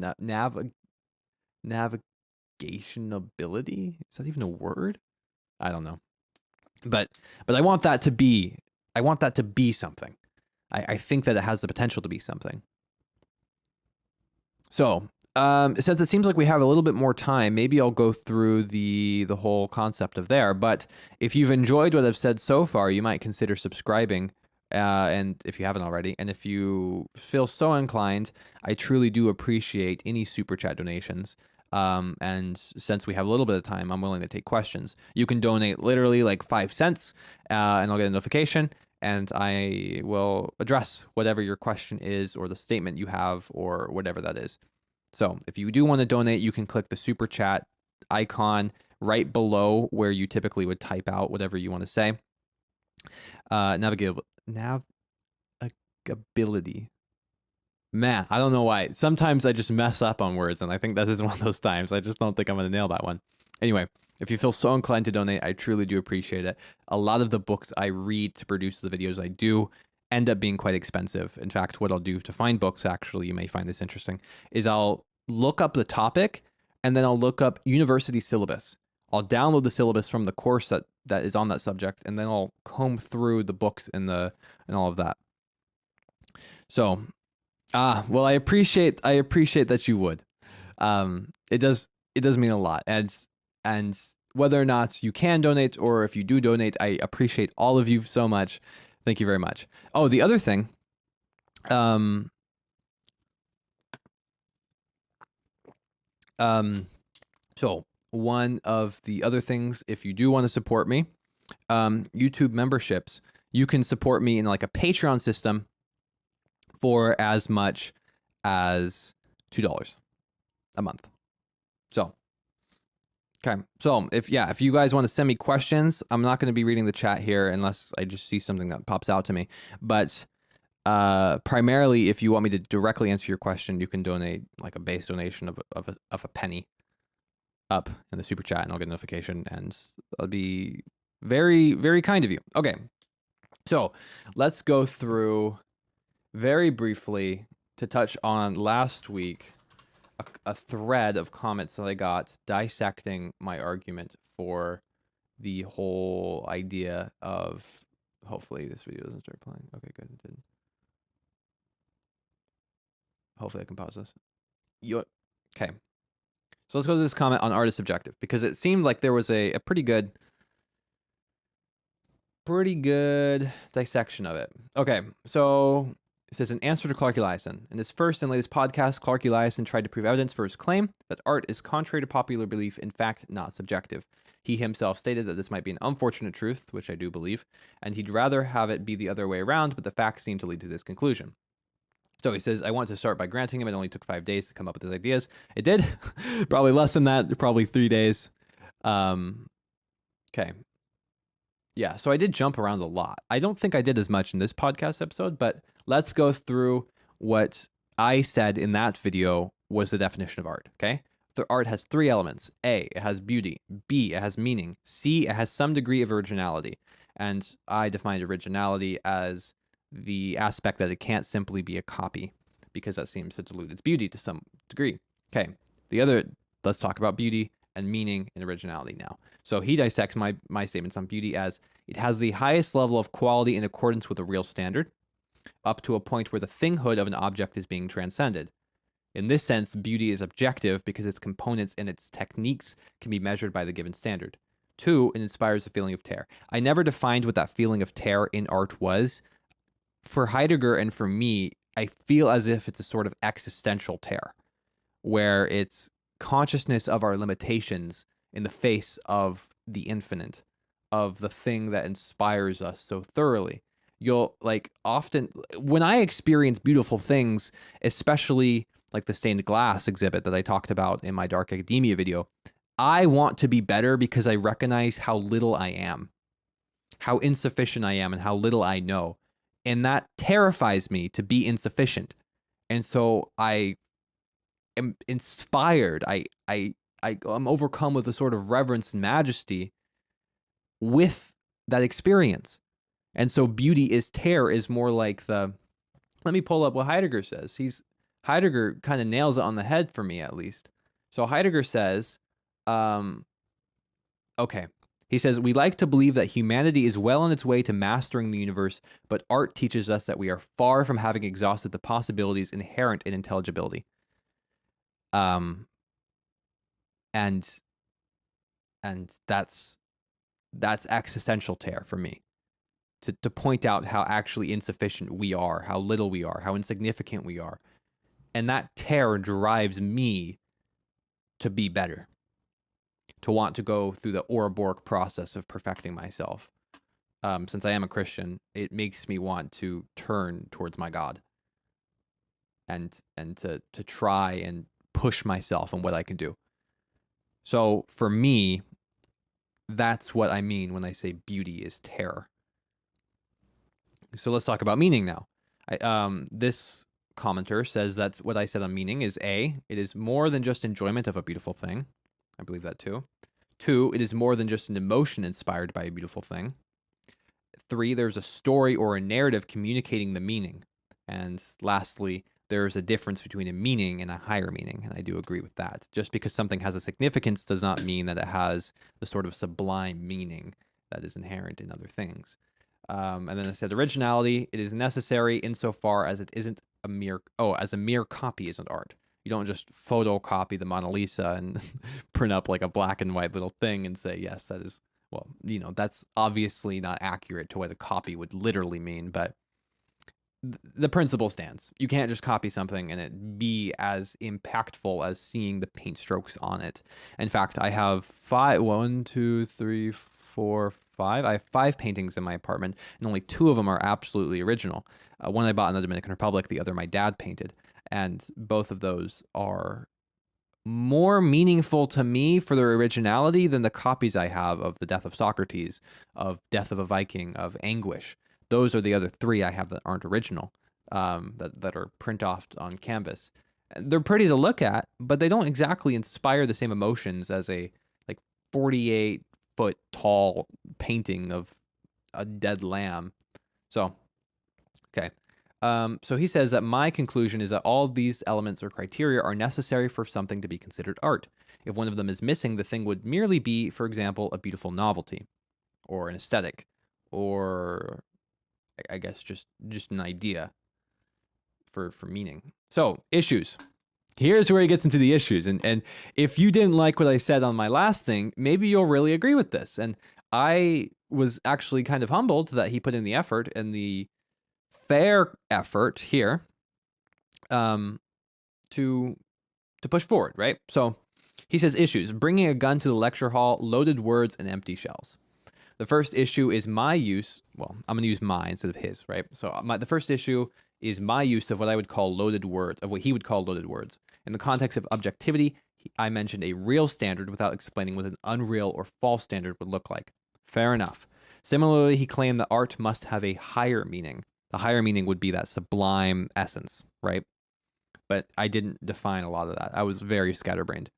ability. Is that even a word? I don't know. But I want that to be something. I think that it has the potential to be something. So, since it seems like we have a little bit more time, maybe I'll go through the whole concept of there. But if you've enjoyed what I've said so far, you might consider subscribing, and if you haven't already, and if you feel so inclined, I truly do appreciate any super chat donations. And since we have a little bit of time, I'm willing to take questions. You can donate literally like 5 cents, and I'll get a notification, and I will address whatever your question is or the statement you have or whatever that is. So if you do want to donate, you can click the super chat icon right below where you typically would type out whatever you want to say. Navigability. Man, I don't know why. Sometimes I just mess up on words, and I think that is one of those times. I just don't think I'm going to nail that one. Anyway, if you feel so inclined to donate, I truly do appreciate it. A lot of the books I read to produce the videos I do end up being quite expensive. In fact, what I'll do to find books, actually, you may find this interesting, is I'll look up the topic, and then I'll look up university syllabus. I'll download the syllabus from the course that is on that subject, and then I'll comb through the books and all of that. So, well, I appreciate that you would. It does mean a lot, and whether or not you can donate or if you do donate, I appreciate all of you so much. Thank you very much. Oh, the other thing, so one of the other things, if you do want to support me, YouTube memberships, you can support me in like a Patreon system for as much as $2 a month. So, okay. So if you guys want to send me questions, I'm not going to be reading the chat here unless I just see something that pops out to me. But primarily, if you want me to directly answer your question, you can donate like a base donation of a penny up in the super chat, and I'll get a notification, and I'll be very, very kind of you. Okay. So let's go through very briefly to touch on last week a thread of comments that I got dissecting my argument for the whole idea of, hopefully this video doesn't start playing. Okay, good, it didn't. Hopefully I can pause this. Okay. So let's go to this comment on art is subjective, because it seemed like there was a pretty good dissection of it. Okay, so it says, in answer to Clark Eliason, in his first and latest podcast, Clark Eliason tried to prove evidence for his claim that art is contrary to popular belief, in fact, not subjective. He himself stated that this might be an unfortunate truth, which I do believe, and he'd rather have it be the other way around, but the facts seem to lead to this conclusion. So he says, I want to start by granting him it only took 5 days to come up with his ideas. It did. Probably less than that, probably 3 days. Okay. Yeah, so I did jump around a lot. I don't think I did as much in this podcast episode, but let's go through what I said in that video was the definition of art, okay? The art has 3 elements. A, it has beauty. B, it has meaning. C, it has some degree of originality. And I defined originality as the aspect that it can't simply be a copy, because that seems to dilute its beauty to some degree. Okay, let's talk about beauty and meaning and originality now. So he dissects my statements on beauty as it has the highest level of quality in accordance with a real standard, up to a point where the thinghood of an object is being transcended. In this sense, beauty is objective because its components and its techniques can be measured by the given standard. 2, it inspires a feeling of tear. I never defined what that feeling of tear in art was. For Heidegger and for me, I feel as if it's a sort of existential tear, where it's consciousness of our limitations in the face of the infinite, of the thing that inspires us so thoroughly. You'll often, when I experience beautiful things, especially like the stained glass exhibit that I talked about in my Dark Academia video, I want to be better because I recognize how little I am, how insufficient I am, and how little I know. And that terrifies me to be insufficient. And so I am inspired. I'm overcome with a sort of reverence and majesty with that experience. And so beauty is tear is more like let me pull up what Heidegger says. Heidegger kind of nails it on the head for me, at least. So Heidegger says, okay. He says, we like to believe that humanity is well on its way to mastering the universe, but art teaches us that we are far from having exhausted the possibilities inherent in intelligibility. And that's existential tear for me. To point out how actually insufficient we are, how little we are, how insignificant we are. And that tear drives me to be better, to want to go through the Ouroboros process of perfecting myself. Since I am a Christian, it makes me want to turn towards my God and to try and push myself on what I can do. So for me, that's what I mean when I say beauty is terror. So let's talk about meaning now. This commenter says that what I said on meaning is A, it is more than just enjoyment of a beautiful thing. I believe that too. 2, it is more than just an emotion inspired by a beautiful thing. 3, there's a story or a narrative communicating the meaning. And lastly, there's a difference between a meaning and a higher meaning, and I do agree with that. Just because something has a significance does not mean that it has the sort of sublime meaning that is inherent in other things. And then I said originality, it is necessary insofar as it isn't as a mere copy isn't art. You don't just photocopy the Mona Lisa and print up like a black and white little thing and say, yes, that is, well, that's obviously not accurate to what a copy would literally mean, but the principle stands. You can't just copy something and it be as impactful as seeing the paint strokes on it. In fact, I have 5, 1, 2, 3, 4, 5. I have 5 paintings in my apartment, and only 2 of them are absolutely original. One I bought in the Dominican Republic, the other my dad painted. And both of those are more meaningful to me for their originality than the copies I have of The Death of Socrates, of Death of a Viking, of Anguish. Those are the other 3 I have that aren't original, that are print off on canvas. They're pretty to look at, but they don't exactly inspire the same emotions as a 48-foot tall painting of a dead lamb. So, okay. So he says that my conclusion is that all of these elements or criteria are necessary for something to be considered art. If one of them is missing, the thing would merely be, for example, a beautiful novelty, or an aesthetic, or I guess just an idea for meaning. So, issues. Here's where he gets into the issues. And if you didn't like what I said on my last thing, maybe you'll really agree with this. And I was actually kind of humbled that he put in the effort and the fair effort here to push forward, right? So he says issues: bringing a gun to the lecture hall, loaded words, and empty shells. The first issue is my use. Well, I'm going to use my instead of his, right? So the first issue is my use of what I would call loaded words, of what he would call loaded words. In the context of objectivity, I mentioned a real standard without explaining what an unreal or false standard would look like. Fair enough. Similarly, he claimed that art must have a higher meaning. The higher meaning would be that sublime essence, right? But I didn't define a lot of that. I was very scatterbrained.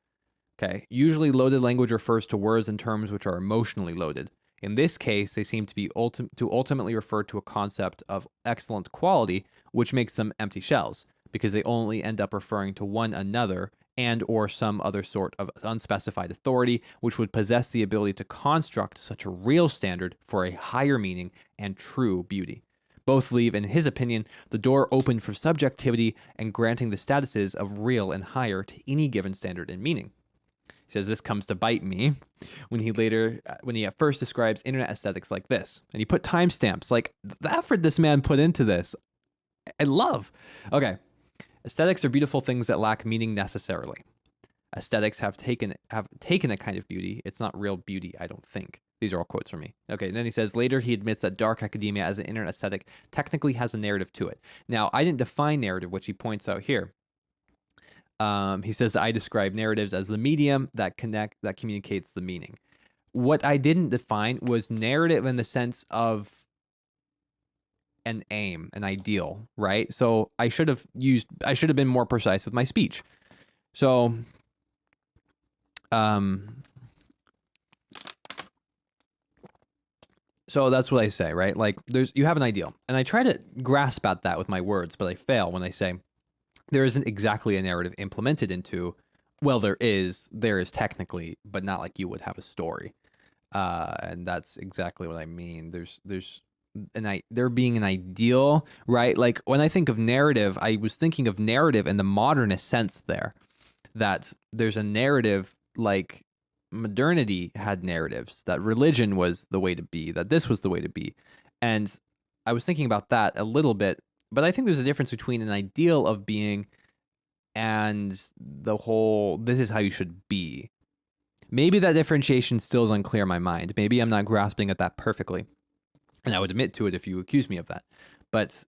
Okay. Usually loaded language refers to words and terms which are emotionally loaded. In this case, they seem to be ultimately refer to a concept of excellent quality, which makes them empty shells, because they only end up referring to one another and or some other sort of unspecified authority, which would possess the ability to construct such a real standard for a higher meaning and true beauty. Both leave, in his opinion, the door open for subjectivity and granting the statuses of real and higher to any given standard and meaning. He says this comes to bite me when he at first describes internet aesthetics like this. And he put timestamps, like the effort this man put into this. I love. Okay. Aesthetics are beautiful things that lack meaning necessarily. Aesthetics have taken a kind of beauty. It's not real beauty, I don't think. These are all quotes from me. Okay, and then he says, later he admits that dark academia as an internet aesthetic technically has a narrative to it. Now, I didn't define narrative, which he points out here. He says I describe narratives as the medium that communicates the meaning. What I didn't define was narrative in the sense of an aim, an ideal, right? So I should have been more precise with my speech. So, so that's what I say, right? Like you have an ideal, and I try to grasp at that with my words, but I fail when I say there isn't exactly a narrative implemented into, well, there is technically, but not like you would have a story. And that's exactly what I mean. There being an ideal, right? Like when I think of narrative, I was thinking of narrative in the modernist sense there, that there's a narrative like modernity had narratives, that religion was the way to be, that this was the way to be. And I was thinking about that a little bit, but I think there's a difference between an ideal of being and the whole, this is how you should be. Maybe that differentiation still is unclear in my mind. Maybe I'm not grasping at that perfectly. And I would admit to it if you accuse me of that. But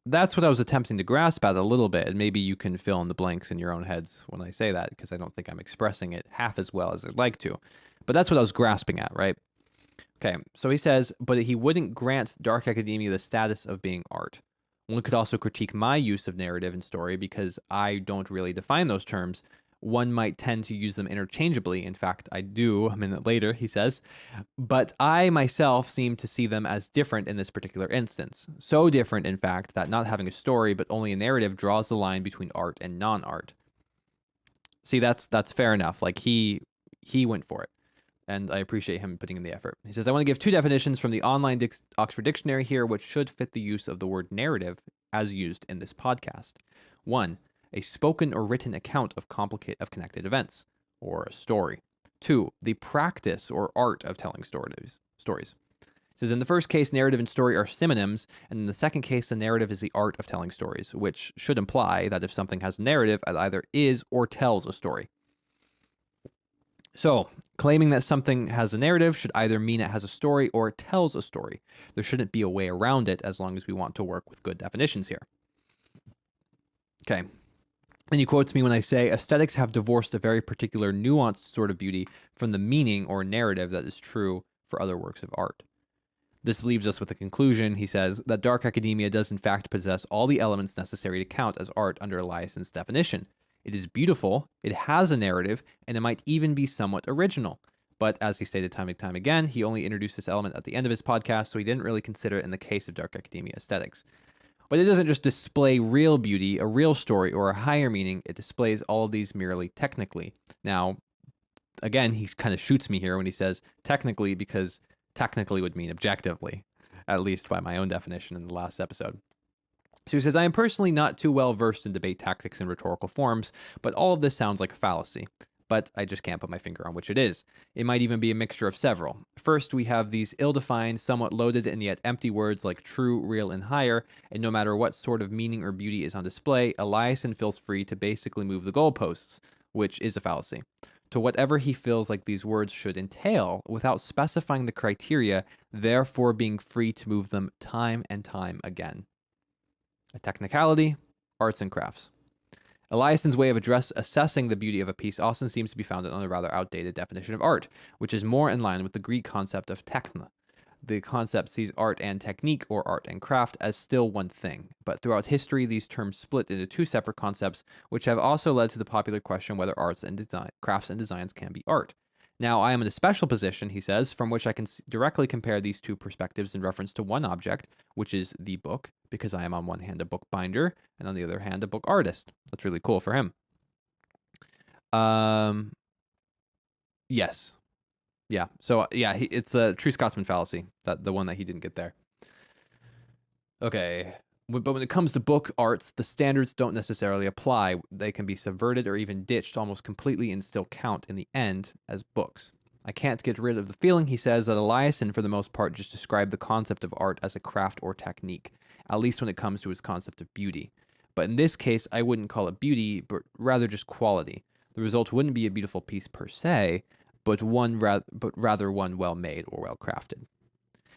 that's what I was attempting to grasp at a little bit. And maybe you can fill in the blanks in your own heads when I say that, because I don't think I'm expressing it half as well as I'd like to. But that's what I was grasping at, right? Okay, so he says, but he wouldn't grant dark academia the status of being art. One could also critique my use of narrative and story because I don't really define those terms. One might tend to use them interchangeably. In fact, I do a minute later, he says. But I myself seem to see them as different in this particular instance. So different, in fact, that not having a story but only a narrative draws the line between art and non-art. See, that's fair enough. Like he went for it. And I appreciate him putting in the effort. He says, I want to give 2 definitions from the online Oxford Dictionary here, which should fit the use of the word narrative as used in this podcast. 1, a spoken or written account of connected events, or a story. 2, the practice or art of telling stories. It says, in the first case, narrative and story are synonyms, and in the second case, the narrative is the art of telling stories, which should imply that if something has narrative, it either is or tells a story. So, claiming that something has a narrative should either mean it has a story or it tells a story. There shouldn't be a way around it as long as we want to work with good definitions here. Okay. And he quotes me when I say, aesthetics have divorced a very particular nuanced sort of beauty from the meaning or narrative that is true for other works of art. This leaves us with a conclusion, he says, that dark academia does in fact possess all the elements necessary to count as art under Eliason's definition. It is beautiful, it has a narrative, and it might even be somewhat original. But as he stated time and time again, he only introduced this element at the end of his podcast, so he didn't really consider it in the case of dark academia aesthetics. But it doesn't just display real beauty, a real story, or a higher meaning. It displays all of these merely technically. Now, again, he kind of shoots me here when he says technically, because technically would mean objectively, at least by my own definition in the last episode. So he says, I am personally not too well versed in debate tactics and rhetorical forms, but all of this sounds like a fallacy. But I just can't put my finger on which it is. It might even be a mixture of several. First, we have these ill-defined, somewhat loaded and yet empty words like true, real, and higher, and no matter what sort of meaning or beauty is on display, Eliason feels free to basically move the goalposts, which is a fallacy, to whatever he feels like these words should entail, without specifying the criteria, therefore being free to move them time and time again. A technicality, arts and crafts. Eliason's way of assessing the beauty of a piece also seems to be founded on a rather outdated definition of art, which is more in line with the Greek concept of techne. The concept sees art and technique, or art and craft, as still one thing, but throughout history these terms split into two separate concepts, which have also led to the popular question whether crafts and designs can be art. Now, I am in a special position, he says, from which I can directly compare these two perspectives in reference to one object, which is the book, because I am on one hand a book binder, and on the other hand a book artist. That's really cool for him. Yes. Yeah. So, yeah, it's a true Scotsman fallacy, the one that he didn't get there. Okay. But when it comes to book arts, the standards don't necessarily apply. They can be subverted or even ditched almost completely and still count in the end as books. I can't get rid of the feeling, he says, that Eliason, for the most part, just described the concept of art as a craft or technique, at least when it comes to his concept of beauty. But in this case, I wouldn't call it beauty, but rather just quality. The result wouldn't be a beautiful piece per se, but rather one well made or well crafted.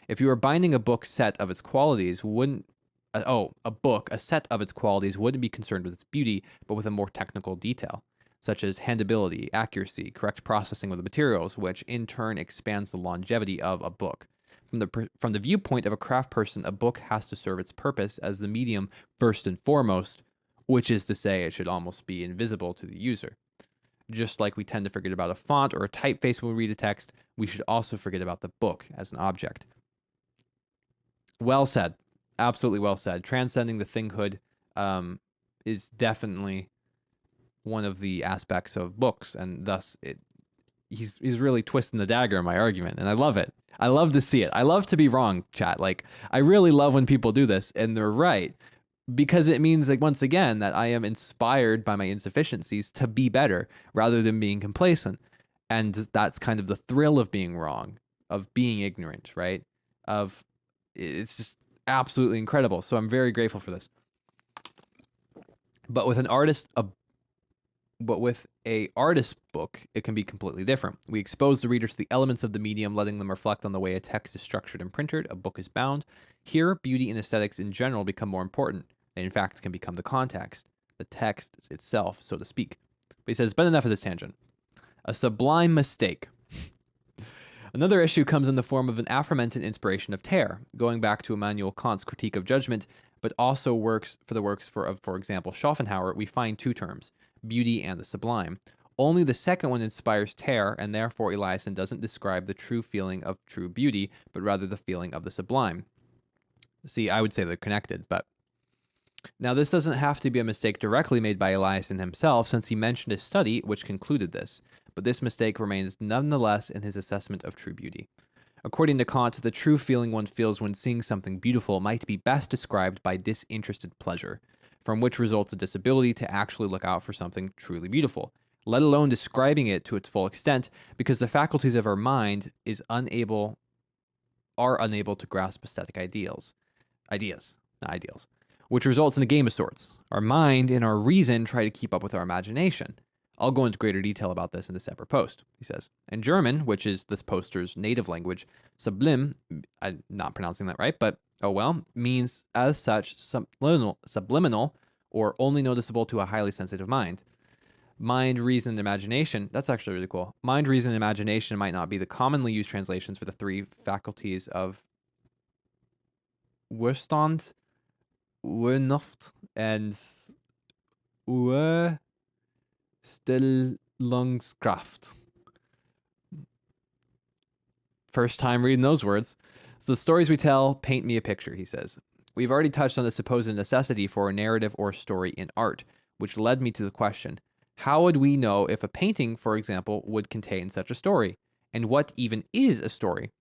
If you were binding a book set of its qualities, a set of its qualities wouldn't be concerned with its beauty, but with a more technical detail, such as handability, accuracy, correct processing of the materials, which in turn expands the longevity of a book. From the viewpoint of a craft person, a book has to serve its purpose as the medium first and foremost, which is to say it should almost be invisible to the user. Just like we tend to forget about a font or a typeface when we read a text, we should also forget about the book as an object. Well said. Absolutely well said. Transcending the thinghood is definitely one of the aspects of books, and thus he's really twisting the dagger in my argument, and I love it. I love to see it. I love to be wrong, chat. Like, I really love when people do this and they're right, because it means, like, once again, that I am inspired by my insufficiencies to be better rather than being complacent. And that's kind of the thrill of being wrong, of being ignorant, right? It's just absolutely incredible. So I'm very grateful for this. But with an artist book, it can be completely different. We expose the reader to the elements of the medium, letting them reflect on the way a text is structured and printed, a book is bound. Here, beauty and aesthetics in general become more important. They, in fact, can become the context, the text itself, so to speak. But he says, but enough of this tangent. A sublime mistake. Another issue comes in the form of an aforementioned inspiration of terror, going back to Immanuel Kant's critique of judgment, but also for example, Schopenhauer, we find two terms, beauty and the sublime. Only the second one inspires terror, and therefore Eliason doesn't describe the true feeling of true beauty, but rather the feeling of the sublime. See, I would say they're connected, but... Now, this doesn't have to be a mistake directly made by Eliason himself, since he mentioned a study which concluded this, but this mistake remains nonetheless in his assessment of true beauty. According to Kant, the true feeling one feels when seeing something beautiful might be best described by disinterested pleasure, from which results a disability to actually look out for something truly beautiful, let alone describing it to its full extent, because the faculties of our mind are unable to grasp aesthetic ideas, not ideals, which results in a game of sorts. Our mind and our reason try to keep up with our imagination. I'll go into greater detail about this in a separate post, he says. In German, which is this poster's native language, sublime, I'm not pronouncing that right, but oh well, means as such subliminal or only noticeable to a highly sensitive mind. Mind, reason, and imagination, that's actually really cool. Mind, reason, and imagination might not be the commonly used translations for the three faculties of Verstand, Vernunft, and Vorstellungskraft. First time reading those words. So the stories we tell paint me a picture, he says. We've already touched on the supposed necessity for a narrative or story in art, which led me to the question, how would we know if a painting, for example, would contain such a story? And what even is a story?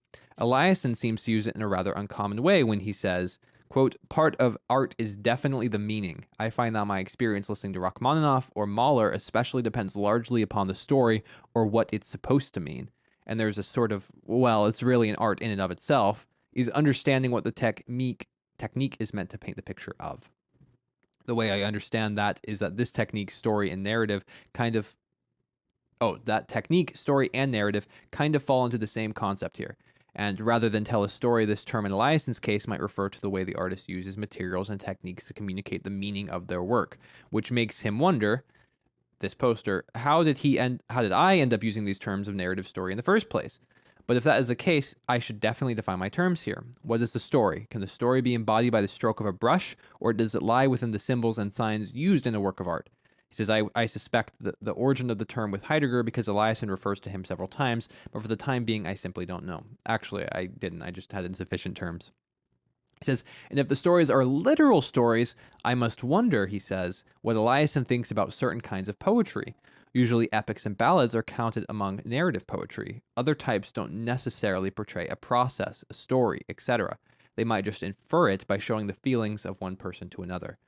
Eliasson seems to use it in a rather uncommon way when he says, quote, part of art is definitely the meaning. I find that my experience listening to Rachmaninoff or Mahler especially depends largely upon the story or what it's supposed to mean. And there's a sort of, well, it's really an art in and of itself, is understanding what the technique is meant to paint the picture of. The way I understand that is that this technique, story, and narrative that technique, story, and narrative kind of fall into the same concept here. And rather than tell a story, this term in Eliasson's case might refer to the way the artist uses materials and techniques to communicate the meaning of their work, which makes him wonder, this poster, how did I end up using these terms of narrative story in the first place? But if that is the case, I should definitely define my terms here. What is the story? Can the story be embodied by the stroke of a brush, or does it lie within the symbols and signs used in a work of art? He says, I suspect the origin of the term with Heidegger because Eliasson refers to him several times, but for the time being, I simply don't know. Actually, I didn't. I just had insufficient terms. He says, and if the stories are literal stories, I must wonder, he says, what Eliasson thinks about certain kinds of poetry. Usually epics and ballads are counted among narrative poetry. Other types don't necessarily portray a process, a story, etc. They might just infer it by showing the feelings of one person to another.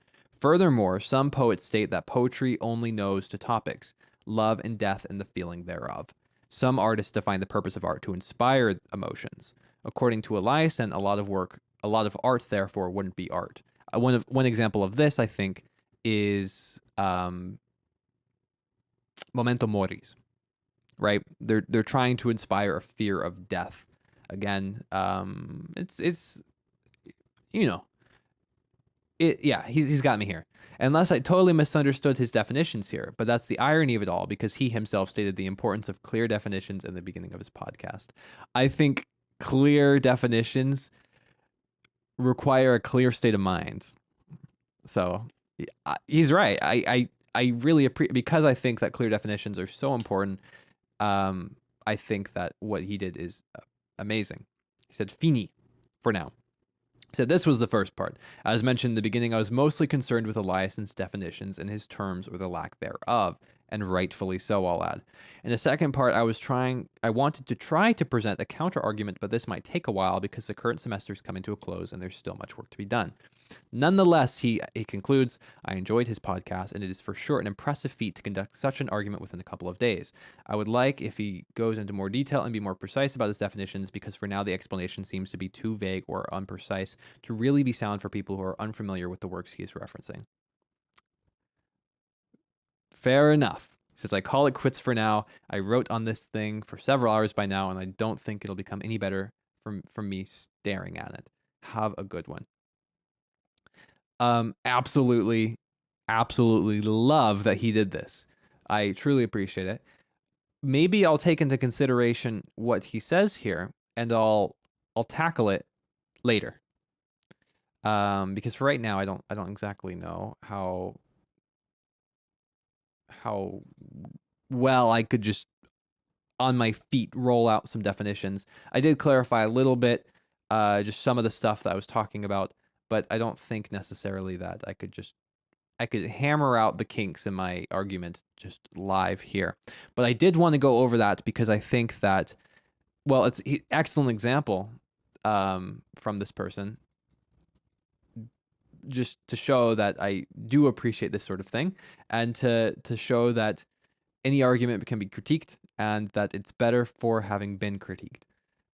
Furthermore, some poets state that poetry only knows to topics, love and death and the feeling thereof. Some artists define the purpose of art to inspire emotions. According to Eliasson, a lot of art, therefore, wouldn't be art. One example of this, I think, is Memento Mori's, right? They're trying to inspire a fear of death. Again, it's he's got me here. Unless I totally misunderstood his definitions here, but that's the irony of it all because he himself stated the importance of clear definitions in the beginning of his podcast. I think clear definitions require a clear state of mind. So he's right. I really appreciate, because I think that clear definitions are so important. I think that what he did is amazing. He said, fini, for now. He said, this was the first part. As mentioned in the beginning, I was mostly concerned with Eliasson's definitions and his terms or the lack thereof, and rightfully so, I'll add. In the second part, I wanted to try to present a counter-argument, but this might take a while because the current semester is coming to a close and there's still much work to be done. Nonetheless, he concludes, I enjoyed his podcast, and it is for sure an impressive feat to conduct such an argument within a couple of days. I would like if he goes into more detail and be more precise about his definitions, because for now the explanation seems to be too vague or unprecise to really be sound for people who are unfamiliar with the works he is referencing. Fair enough. He says, I call it quits for now. I wrote on this thing for several hours by now, and I don't think it'll become any better from me staring at it. Have a good one. Absolutely love that he did this. I truly appreciate it. Maybe I'll take into consideration what he says here, and I'll tackle it later. Because for right now, I don't exactly know how well I could just on my feet roll out some definitions. I did clarify a little bit, just some of the stuff that I was talking about, but I don't think necessarily that I could hammer out the kinks in my argument just live here. But I did want to go over that because I think that, well, it's an excellent example from this person, just to show that I do appreciate this sort of thing, and to show that any argument can be critiqued and that it's better for having been critiqued.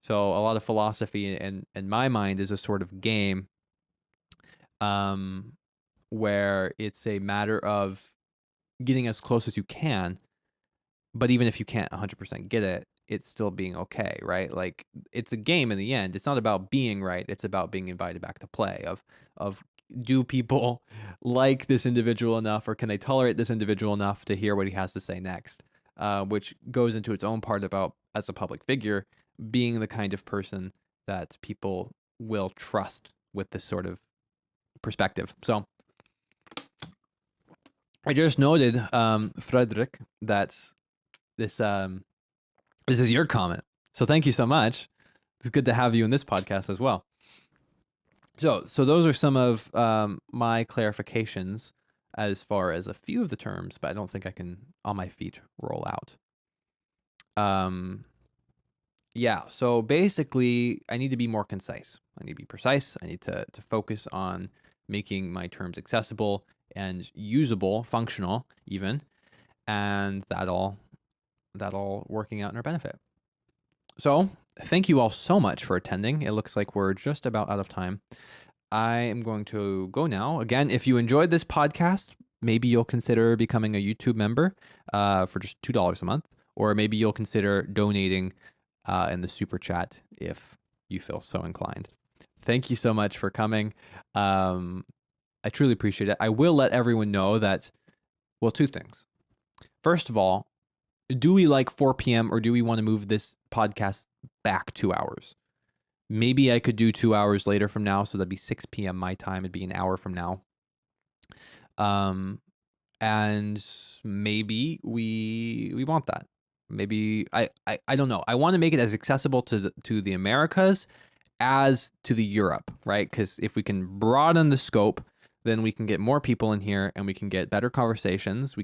So a lot of philosophy in my mind is a sort of game where it's a matter of getting as close as you can But even if you can't 100% get it, it's still being okay, right? Like it's a game in the end. It's not about being right. It's about being invited back to play of do people like this individual enough, or can they tolerate this individual enough to hear what he has to say next? Which goes into its own part about, as a public figure, being the kind of person that people will trust with this sort of perspective. So I just noted, Frederick, that this this is your comment. So thank you so much. It's good to have you in this podcast as well. So those are some of my clarifications as far as a few of the terms, but I don't think I can on my feet roll out. Yeah, so basically I need to be more concise. I need to be precise. I need to focus on making my terms accessible and usable, functional even, and that all working out in our benefit. So thank you all so much for attending. It looks like we're just about out of time. I am going to go now. Again, if you enjoyed this podcast, maybe you'll consider becoming a YouTube member for just $2 a month, or maybe you'll consider donating in the super chat if you feel so inclined. Thank you so much for coming. I truly appreciate it. I will let everyone know that, well, two things. First of all, do we like 4 p.m. or do we want to move this podcast back 2 hours? Maybe I could do 2 hours later from now, so that'd be 6 p.m. my time. It'd be an hour from now. And maybe we want that. Maybe I don't know. I want to make it as accessible to the Americas as to the Europe, right? Because if we can broaden the scope, then we can get more people in here and we can get better conversations.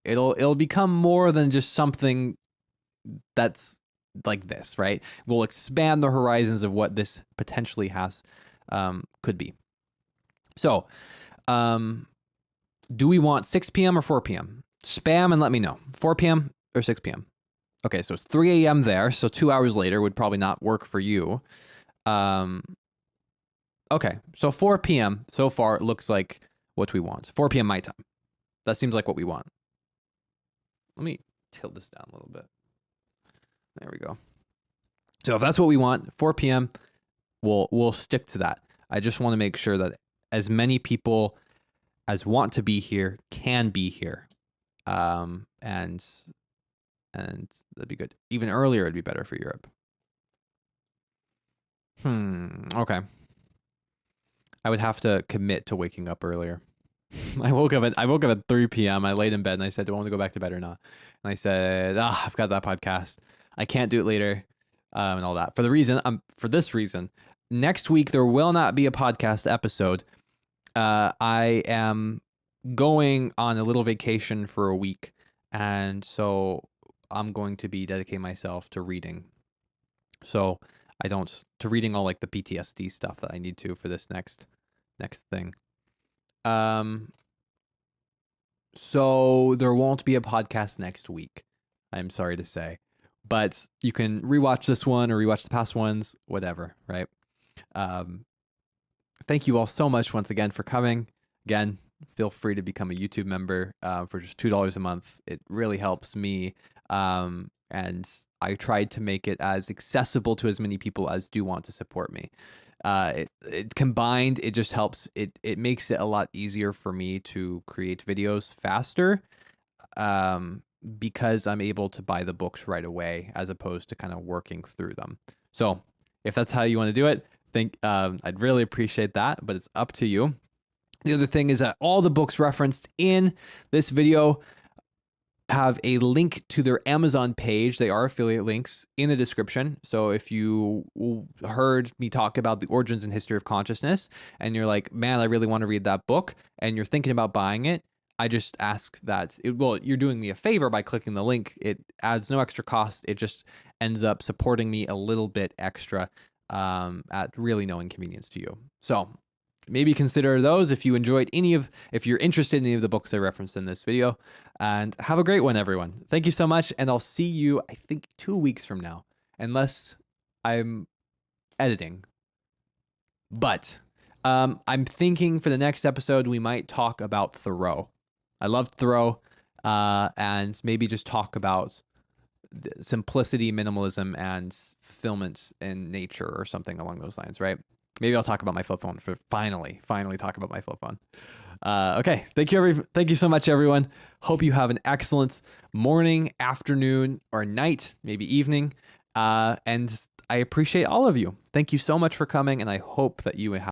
It'll become more than just something that's like this, right? We'll expand the horizons of what this potentially could be. So, do we want 6 p.m. or 4 p.m.? Spam and let me know. 4 p.m. or 6 p.m.? Okay, so it's 3 a.m. there, so 2 hours later would probably not work for you. Okay, so 4 p.m. so far it looks like what we want. 4 p.m. my time. That seems like what we want. Let me tilt this down a little bit. There we go. So if that's what we want, 4 p.m., we'll stick to that. I just want to make sure that as many people as want to be here can be here. And that'd be good. Even earlier would be better for Europe. Okay. I would have to commit to waking up earlier. I woke up at 3 p.m. I laid in bed and I said, do I want to go back to bed or not? And I said, I've got that podcast. I can't do it later, and all that. For this reason, next week there will not be a podcast episode. I am going on a little vacation for a week, and so I'm going to be dedicating myself to reading. So to reading all like the PTSD stuff that I need to for this next thing. So there won't be a podcast next week, I'm sorry to say, but you can rewatch this one or rewatch the past ones, whatever, right? Thank you all so much once again for coming. Again, feel free to become a YouTube member for just $2 a month. It really helps me. And I tried to make it as accessible to as many people as do want to support me. It combined, it just helps. It makes it a lot easier for me to create videos faster because I'm able to buy the books right away as opposed to kind of working through them. So if that's how you want to do it, I'd really appreciate that, but it's up to you. The other thing is that all the books referenced in this video have a link to their Amazon page. They are affiliate links in the description. So if you heard me talk about the origins and history of consciousness and you're like, man, I really want to read that book, and you're thinking about buying it, I just ask that, you're doing me a favor by clicking the link. It adds no extra cost. It just ends up supporting me a little bit extra at really no inconvenience to you. So maybe consider those if you're interested in any of the books I referenced in this video. And have a great one, everyone. Thank you so much. And I'll see you, I think, 2 weeks from now, unless I'm editing. But I'm thinking for the next episode, we might talk about Thoreau. I love Thoreau. and maybe just talk about simplicity, minimalism, and fulfillment in nature or something along those lines, right? Maybe I'll talk about my flip phone for finally talk about my flip phone. Okay. Thank you so much, everyone. Hope you have an excellent morning, afternoon, or night, maybe evening. And I appreciate all of you. Thank you so much for coming, and I hope that you have